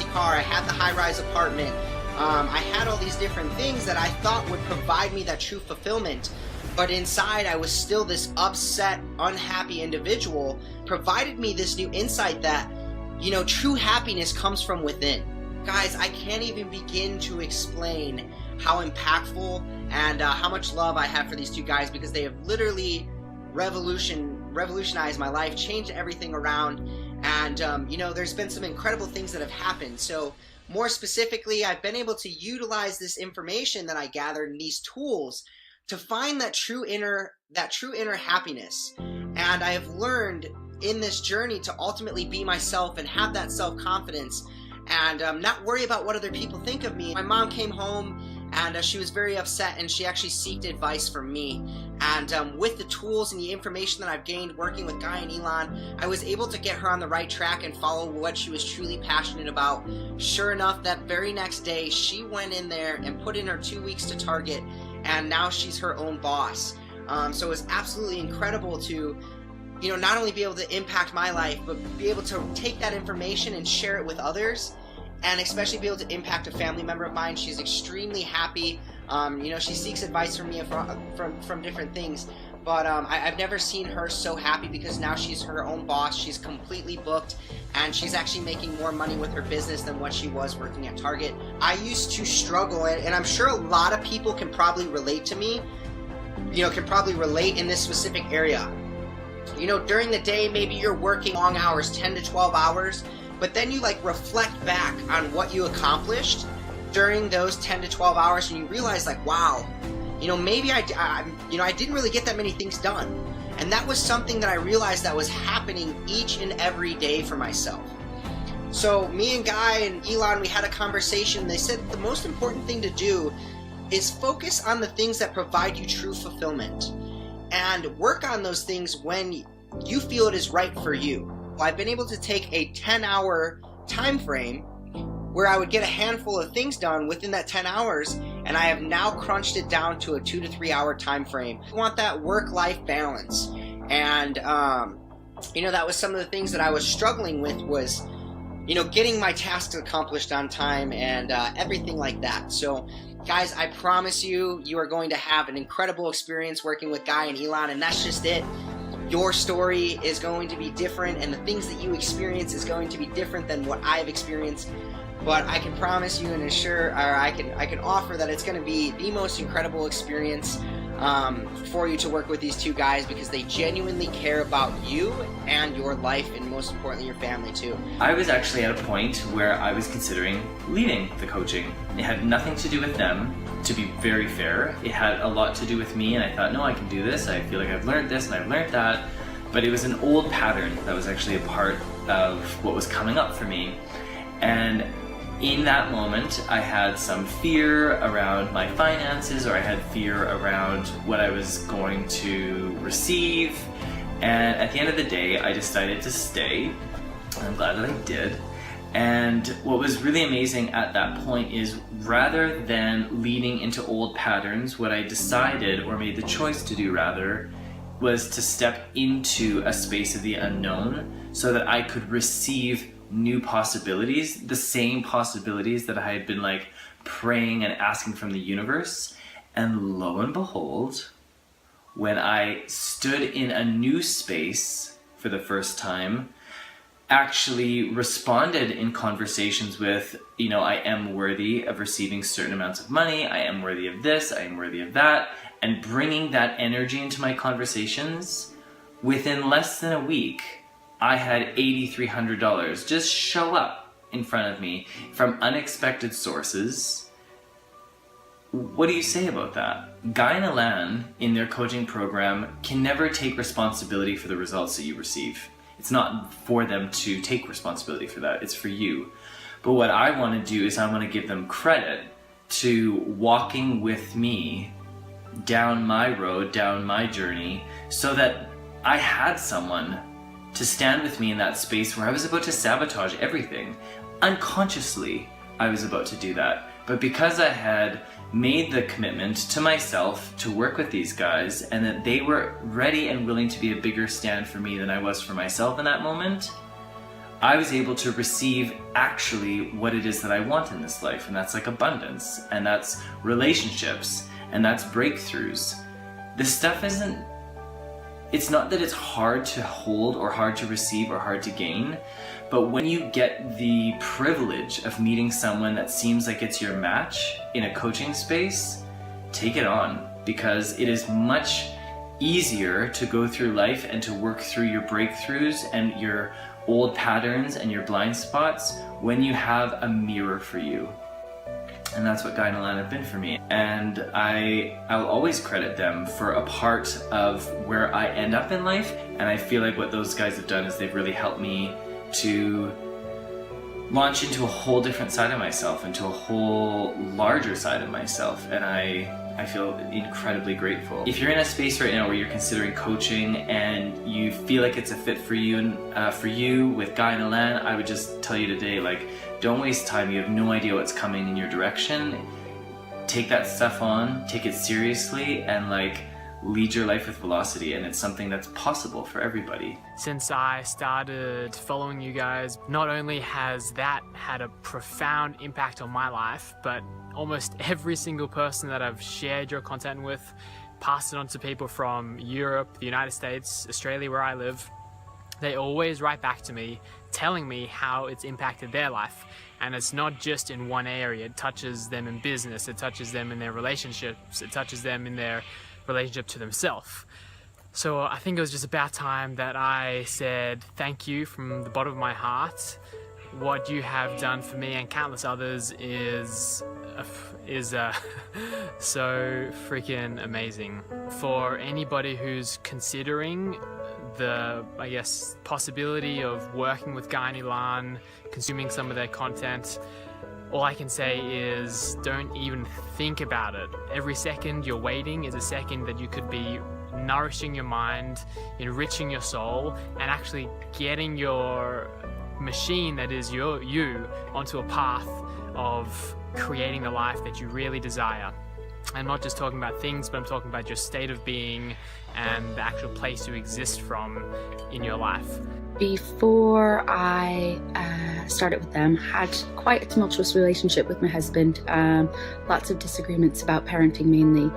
car, I have the high-rise apartment, I had all these different things that I thought would provide me that true fulfillment. But inside I was still this upset, unhappy individual. Provided me this new insight that, true happiness comes from within. Guys, I can't even begin to explain how impactful and how much love I have for these two guys, because they have literally revolutionized my life, changed everything around, and there's been some incredible things that have happened. So more specifically, I've been able to utilize this information that I gathered in these tools to find that true inner happiness. And I have learned in this journey to ultimately be myself and have that self-confidence and not worry about what other people think of me. My mom came home and she was very upset, and she actually sought advice from me. And with the tools and the information that I've gained working with Guy and Elon, I was able to get her on the right track and follow what she was truly passionate about. Sure enough, that very next day, she went in there and put in her 2 weeks to Target, and now she's her own boss. So it's absolutely incredible to, not only be able to impact my life, but be able to take that information and share it with others, and especially be able to impact a family member of mine. She's extremely happy. She seeks advice from me from different things, but I've never seen her so happy, because now she's her own boss. She's completely booked, and she's actually making more money with her business than what she was working at Target. I used to struggle, and I'm sure a lot of people can probably relate to me, can probably relate in this specific area. During the day, maybe you're working long hours, 10 to 12 hours, but then you reflect back on what you accomplished during those 10 to 12 hours, and you realize wow, maybe I didn't really get that many things done. And that was something that I realized that was happening each and every day for myself. So me and Guy and Elon, we had a conversation. They said the most important thing to do is focus on the things that provide you true fulfillment, and work on those things when you feel it is right for you. I've been able to take a 10-hour time frame where I would get a handful of things done within that 10 hours, and I have now crunched it down to a 2 to 3 hour time frame. I want that work-life balance, and that was some of the things that I was struggling with, was getting my tasks accomplished on time and everything like that. So guys, I promise you, you are going to have an incredible experience working with Guy and Elon, and that's just it. Your story is going to be different, and the things that you experience is going to be different than what I've experienced. But I can promise you and I can offer that it's going to be the most incredible experience for you to work with these two guys, because they genuinely care about you and your life, and most importantly, your family too. I was actually at a point where I was considering leaving the coaching. It had nothing to do with them, to be very fair. It had a lot to do with me, and I thought, no, I can do this. I feel like I've learned this and I've learned that. But it was an old pattern that was actually a part of what was coming up for me. And in that moment, I had some fear around my finances, or I had fear around what I was going to receive. And at the end of the day, I decided to stay. I'm glad that I did. And what was really amazing at that point is, rather than leaning into old patterns, what I decided, or made the choice to do rather, was to step into a space of the unknown so that I could receive new possibilities, the same possibilities that I had been praying and asking from the universe. And lo and behold, when I stood in a new space for the first time, actually responded in conversations with, I am worthy of receiving certain amounts of money, I am worthy of this, I am worthy of that, and bringing that energy into my conversations, within less than a week, I had $8,300 just show up in front of me from unexpected sources. What do you say about that? Guy and Elon, in their coaching program, can never take responsibility for the results that you receive. It's not for them to take responsibility for that, it's for you. But what I want to do is I want to give them credit to walking with me down my road, down my journey, so that I had someone to stand with me in that space where I was about to sabotage everything. Unconsciously, I was about to do that. But because I had made the commitment to myself to work with these guys, and that they were ready and willing to be a bigger stand for me than I was for myself in that moment, I was able to receive actually what it is that I want in this life. And that's like abundance, and that's relationships, and that's breakthroughs. This stuff it's not that it's hard to hold or hard to receive or hard to gain, but when you get the privilege of meeting someone that seems like it's your match in a coaching space, take it on, because it is much easier to go through life and to work through your breakthroughs and your old patterns and your blind spots when you have a mirror for you. And that's what Guy and Alana have been for me. And I'll always credit them for a part of where I end up in life. And I feel like what those guys have done is they've really helped me to launch into a whole different side of myself, into a whole larger side of myself. And I feel incredibly grateful. If you're in a space right now where you're considering coaching and you feel like it's a fit for you and with Guy and Alana, I would just tell you today, like, don't waste time. You have no idea what's coming in your direction. Take that stuff on, take it seriously, and like lead your life with velocity. And it's something that's possible for everybody. Since I started following you guys, not only has that had a profound impact on my life, but almost every single person that I've shared your content with, passed it on to people from Europe, the United States, Australia, where I live, they always write back to me telling me how it's impacted their life. And it's not just in one area. It touches them in business, it touches them in their relationships, it touches them in their relationship to themselves. So I think it was just about time that I said thank you from the bottom of my heart. What you have done for me and countless others is so freaking amazing. For anybody who's considering the, I guess, possibility of working with Guy and Ilan, consuming some of their content, all I can say is don't even think about it. Every second you're waiting is a second that you could be nourishing your mind, enriching your soul, and actually getting your machine that is you onto a path of creating the life that you really desire. I'm not just talking about things, but I'm talking about your state of being and the actual place you exist from in your life. Before I started with them, had quite a tumultuous relationship with my husband, lots of disagreements about parenting mainly,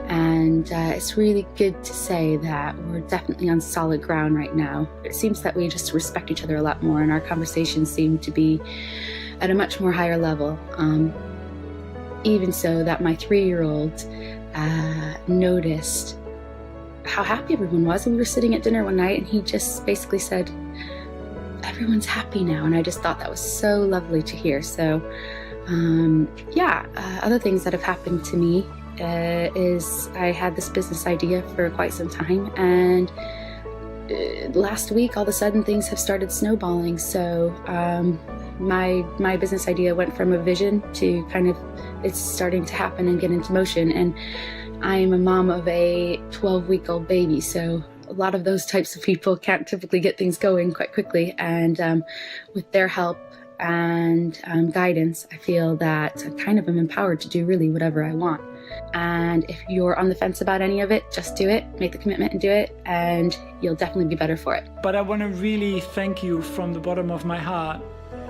and it's really good to say that we're definitely on solid ground right now. It seems that we just respect each other a lot more, and our conversations seem to be at a much more higher level. Even so that my 3-year-old noticed how happy everyone was, and we were sitting at dinner one night and he just basically said, everyone's happy now, and I just thought that was so lovely to hear. So other things that have happened to me is I had this business idea for quite some time, and last week all of a sudden things have started snowballing. So my business idea went from a vision to kind of it's starting to happen and get into motion. And I'm a mom of a 12-week-old baby, so a lot of those types of people can't typically get things going quite quickly. And with their help and guidance, I feel that I kind of am empowered to do really whatever I want. And if you're on the fence about any of it, just do it, make the commitment and do it, and you'll definitely be better for it. But I want to really thank you from the bottom of my heart.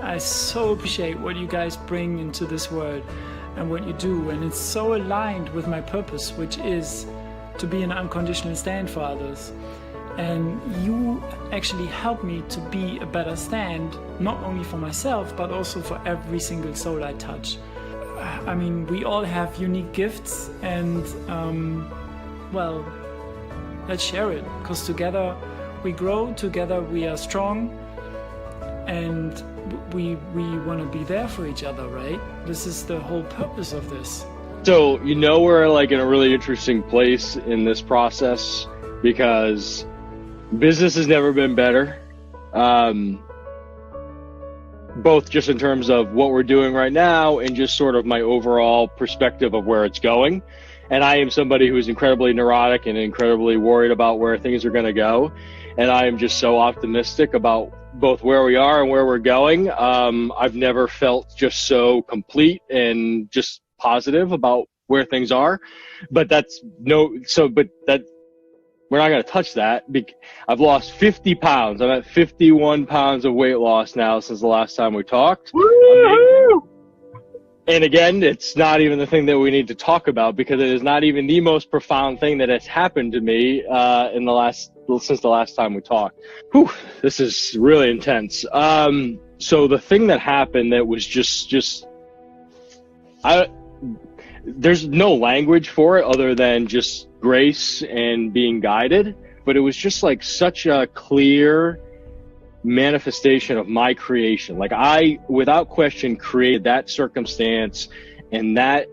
I so appreciate what you guys bring into this world and what you do, and it's so aligned with my purpose, which is to be an unconditional stand for others. And you actually help me to be a better stand, not only for myself, but also for every single soul I touch. I mean, we all have unique gifts, and let's share it, because together we grow, together we are strong, and we want to be there for each other, right? This is the whole purpose of this. So, we're like in a really interesting place in this process because business has never been better. Both just in terms of what we're doing right now and just sort of my overall perspective of where it's going. And I am somebody who is incredibly neurotic and incredibly worried about where things are going to go. And I am just so optimistic about both where we are and where we're going. I've never felt just so complete and just positive about where things are. But we're not going to touch that. I've lost 50 pounds. I'm at 51 pounds of weight loss now since the last time we talked. Woo-hoo! And again, it's not even the thing that we need to talk about, because it is not even the most profound thing that has happened to me since the last time we talked. Whew, this is really intense. So the thing that happened that was there's no language for it other than just grace and being guided, but it was just like such a clear manifestation of my creation. Like I, without question, created that circumstance and that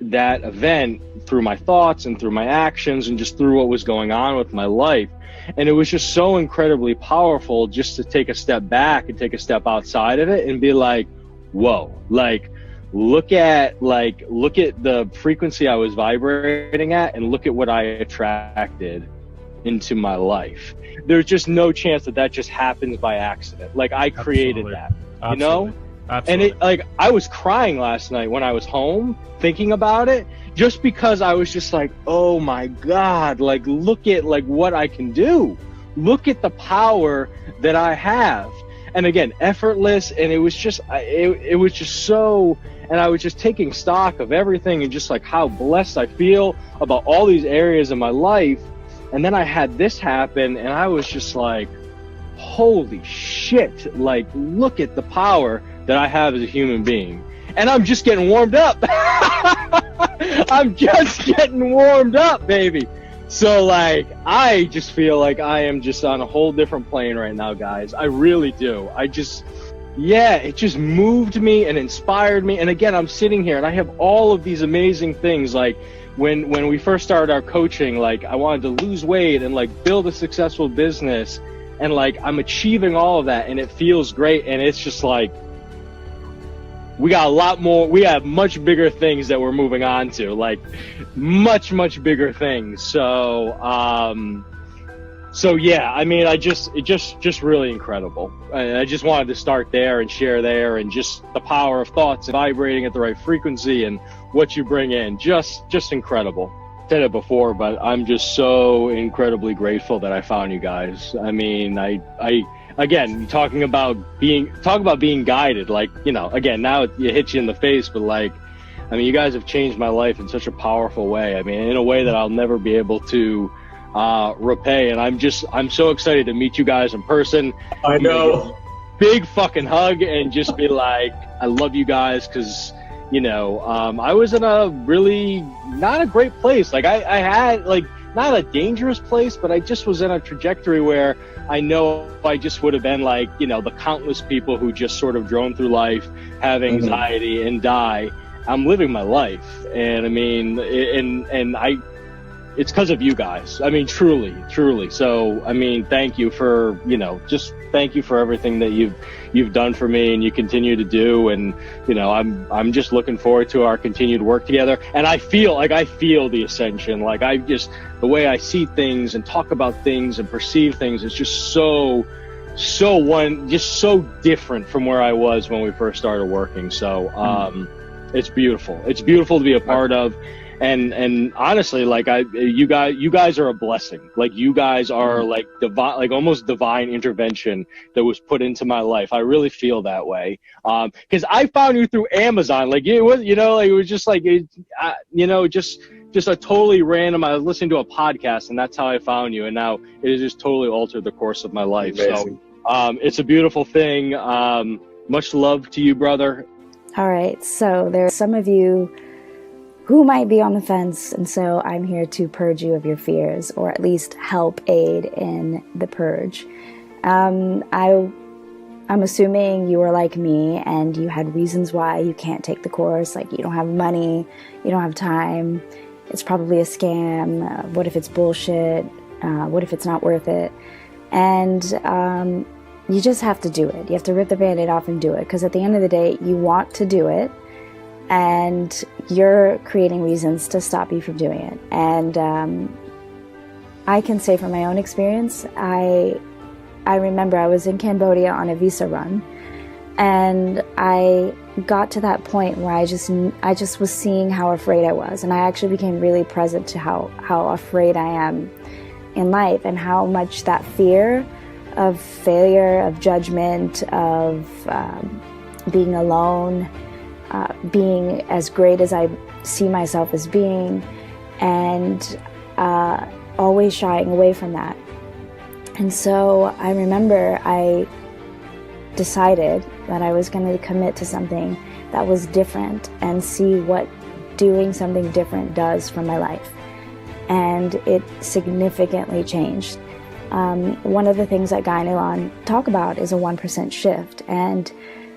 event through my thoughts and through my actions and just through what was going on with my life. And it was just so incredibly powerful just to take a step back and take a step outside of it and be like, whoa, like look at the frequency I was vibrating at and look at what I attracted into my life. There's just no chance that just happens by accident. Like I created that, you know? Absolutely. And I was crying last night when I was home thinking about it, just because I was just like, oh my God, like look at like what I can do. Look at the power that I have. And again, effortless. And it was just so, and I was just taking stock of everything and just like how blessed I feel about all these areas of my life. And then I had this happen and I was just like, holy shit, like look at the power that I have as a human being. And I'm just getting warmed up. I'm just getting warmed up, baby. So like, I just feel like I am just on a whole different plane right now, guys. I really do. it just moved me and inspired me. And again, I'm sitting here and I have all of these amazing things. Like when we first started our coaching, like I wanted to lose weight and like build a successful business, and like I'm achieving all of that and it feels great. And it's just like, we got a lot more, we have much bigger things that we're moving on to, like much bigger things. So yeah, I mean, it's just really incredible. I just wanted to start there and share there, and just the power of thoughts and vibrating at the right frequency and what you bring in, just incredible. I said it before, but I'm just so incredibly grateful that I found you guys. I mean, again, talking about being guided, like, you know, again, now it hits you in the face, but like, I mean, you guys have changed my life in such a powerful way. I mean, in a way that I'll never be able to repay. And I'm so excited to meet you guys in person. I know. Big fucking hug and just be like, I love you guys. 'Cause, you know, I was in a really not a great place. Like I had like, not a dangerous place, but I just was in a trajectory where I know I just would have been like, you know, the countless people who just sort of drone through life, have anxiety and die. I'm living my life. And I mean, it's because of you guys. I mean, truly. So, I mean, thank you for, you know, just thank you for everything that you've done for me and you continue to do. And, you know, I'm just looking forward to our continued work together. And I feel the ascension. Like the way I see things and talk about things and perceive things is just so different from where I was when we first started working. So, it's beautiful. It's beautiful to be a part of. And honestly, like you guys are a blessing. Like you guys are like divine, like almost divine intervention that was put into my life. I really feel that way. 'Cause I found you through Amazon. Like it was, you know, like it was just like, you know, just a totally random, I was listening to a podcast and that's how I found you. And now it has just totally altered the course of my life. Amazing. So, it's a beautiful thing. Much love to you, brother. All right. So there are some of you who might be on the fence, and so I'm here to purge you of your fears, or at least help aid in the purge. I'm assuming you are like me, and you had reasons why you can't take the course, like you don't have money, you don't have time, it's probably a scam, what if it's bullshit, what if it's not worth it, and you just have to do it. You have to rip the Band-Aid off and do it, because at the end of the day, you want to do it. and you're creating reasons to stop you from doing it. And I can say from my own experience, I remember I was in Cambodia on a visa run, and I got to that point where I just was seeing how afraid I was, and I actually became really present to how afraid I am in life, and how much that fear of failure, of judgment, of being alone, being as great as I see myself as being, and always shying away from that. And so I remember I decided that I was going to commit to something that was different and see what doing something different does for my life. And it significantly changed. One of the things that Guy and Ilan talk about is a 1% shift. And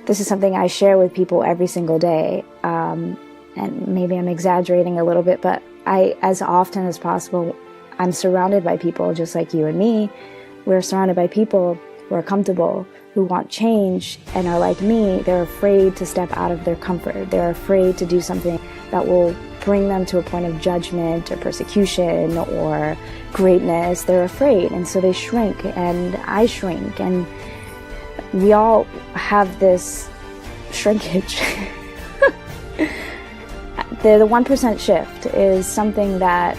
this is something I share with people every single day. And maybe I'm exaggerating a little bit, but as often as possible, I'm surrounded by people just like you and me. We're surrounded by people who are comfortable, who want change, and are like me. They're afraid to step out of their comfort. They're afraid to do something that will bring them to a point of judgment or persecution or greatness. They're afraid, and so they shrink, and I shrink, and we all have this shrinkage. The 1% shift is something that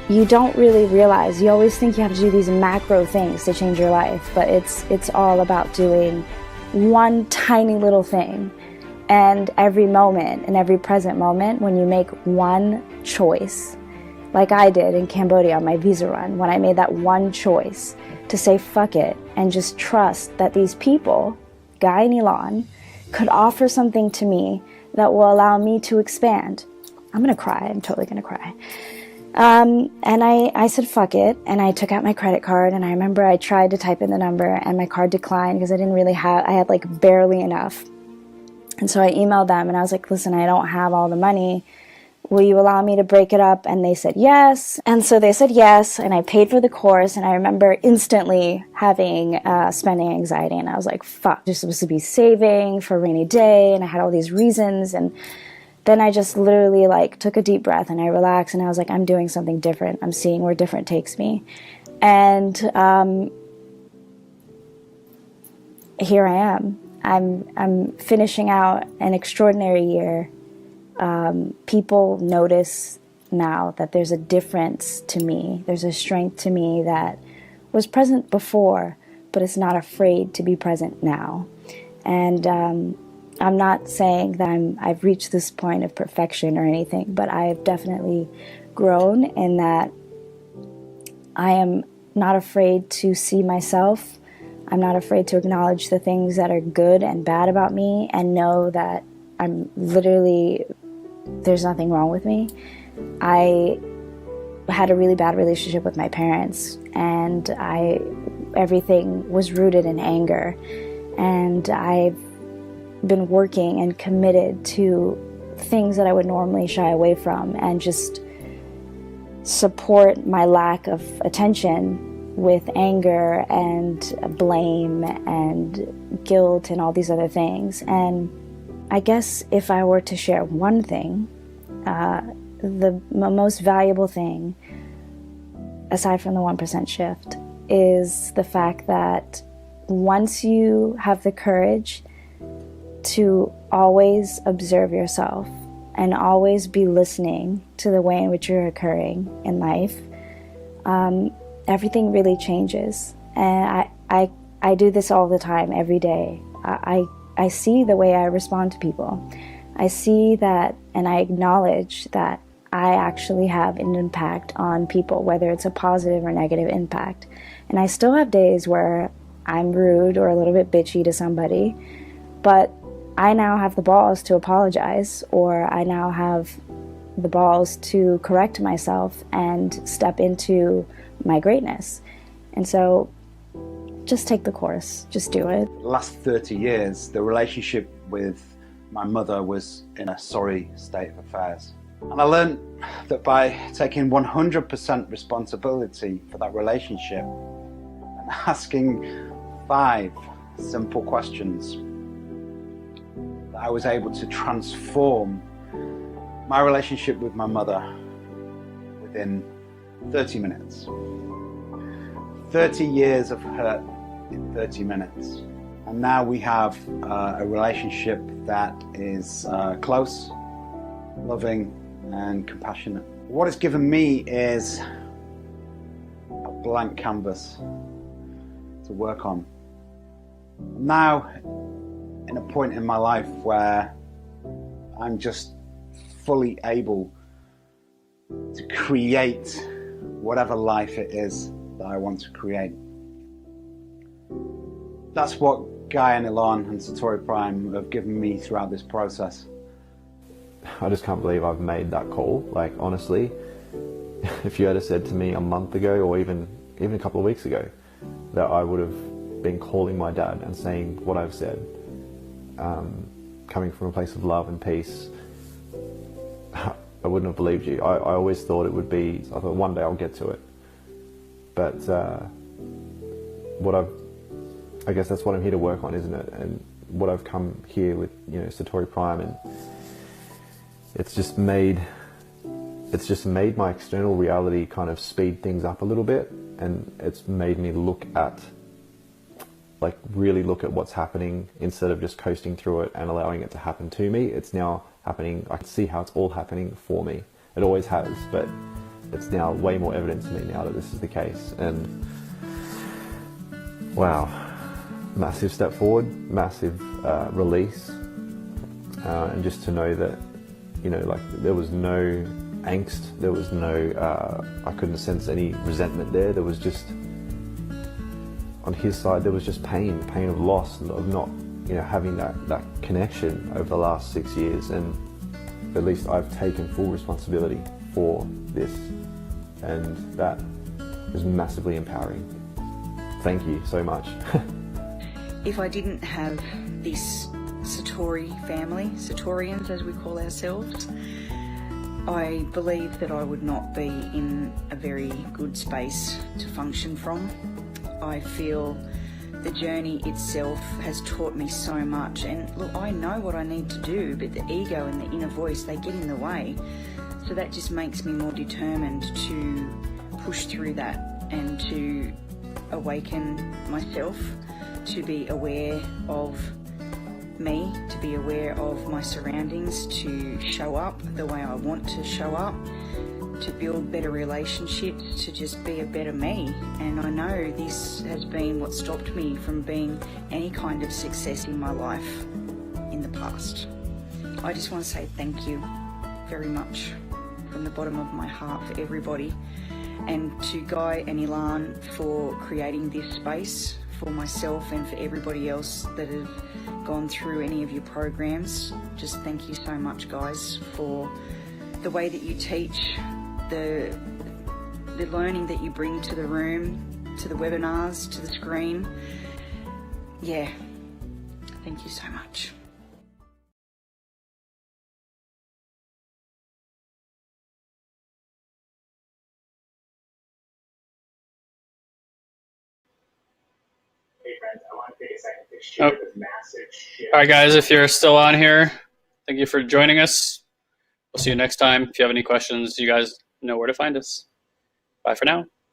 you don't really realize. You always think you have to do these macro things to change your life, but it's all about doing one tiny little thing. And every moment, in every present moment, when you make one choice, like I did in Cambodia on my visa run, when I made that one choice to say fuck it and just trust that these people, Guy and Ilan, could offer something to me that will allow me to expand. I'm gonna cry, I'm totally gonna cry. And I said fuck it, and I took out my credit card, and I remember I tried to type in the number and my card declined because I had like barely enough. And so I emailed them and I was like, listen, I don't have all the money. Will you allow me to break it up? And they said yes. And so they said yes, and I paid for the course, and I remember instantly having spending anxiety, and I was like, fuck, you're supposed to be saving for a rainy day, and I had all these reasons. And then I just literally like took a deep breath and I relaxed, and I was like, I'm doing something different. I'm seeing where different takes me. And here I am. I'm finishing out an extraordinary year. People notice now that there's a difference to me. There's a strength to me that was present before, but it's not afraid to be present now. And I'm not saying that I've reached this point of perfection or anything, but I've definitely grown in that I am not afraid to see myself. I'm not afraid to acknowledge the things that are good and bad about me, and know that there's nothing wrong with me. I had a really bad relationship with my parents, and everything was rooted in anger. And I've been working and committed to things that I would normally shy away from, and just support my lack of attention with anger and blame and guilt and all these other things. And I guess if I were to share one thing, the most valuable thing, aside from the 1% shift, is the fact that once you have the courage to always observe yourself and always be listening to the way in which you're occurring in life, everything really changes. And I do this all the time, every day. I see the way I respond to people. I see that, and I acknowledge that I actually have an impact on people, whether it's a positive or negative impact. And I still have days where I'm rude or a little bit bitchy to somebody, but I now have the balls to apologize, or I now have the balls to correct myself and step into my greatness. And so just take the course, just do it. The last 30 years, the relationship with my mother was in a sorry state of affairs. And I learned that by taking 100% responsibility for that relationship and asking 5 simple questions, that I was able to transform my relationship with my mother within 30 minutes. 30 years of hurt in 30 minutes. And now we have a relationship that is close, loving, and compassionate. What it's given me is a blank canvas to work on. I'm now in a point in my life where I'm just fully able to create whatever life it is that I want to create. That's what Guy and Ilan and Satori Prime have given me throughout this process. I just can't believe I've made that call. Like, honestly, if you had said to me a month ago or even a couple of weeks ago that I would have been calling my dad and saying what I've said, coming from a place of love and peace, I wouldn't have believed you. I always thought it would be, I thought one day I'll get to it. But I guess that's what I'm here to work on, isn't it? And what I've come here with, Satori Prime, and it's just made my external reality kind of speed things up a little bit, and it's made me really look at what's happening instead of just coasting through it and allowing it to happen to me. It's now happening. I can see how it's all happening for me. It always has, but it's now way more evident to me now that this is the case. And wow, massive step forward, massive release, and just to know that, there was no angst, there was no, I couldn't sense any resentment there. There was just, on his side, there was just pain of loss, of not, having that connection over the last 6 years. And at least I've taken full responsibility for this, and that is massively empowering. Thank you so much. If I didn't have this Satori family, Satorians as we call ourselves, I believe that I would not be in a very good space to function from. I feel the journey itself has taught me so much, and look, I know what I need to do, but the ego and the inner voice, they get in the way. So that just makes me more determined to push through that and to awaken myself, to be aware of me, to be aware of my surroundings, to show up the way I want to show up, to build better relationships, to just be a better me. And I know this has been what stopped me from being any kind of success in my life in the past. I just want to say thank you very much from the bottom of my heart for everybody, and to Guy and Ilan for creating this space for myself and for everybody else that have gone through any of your programs. Just thank you so much, guys, for the way that you teach, the learning that you bring to the room, to the webinars, to the screen. Yeah, thank you so much. Hey friends, I want to take a second to share this massive shift. All right, guys, if you're still on here, thank you for joining us. We'll see you next time. If you have any questions, you guys know where to find us. Bye for now.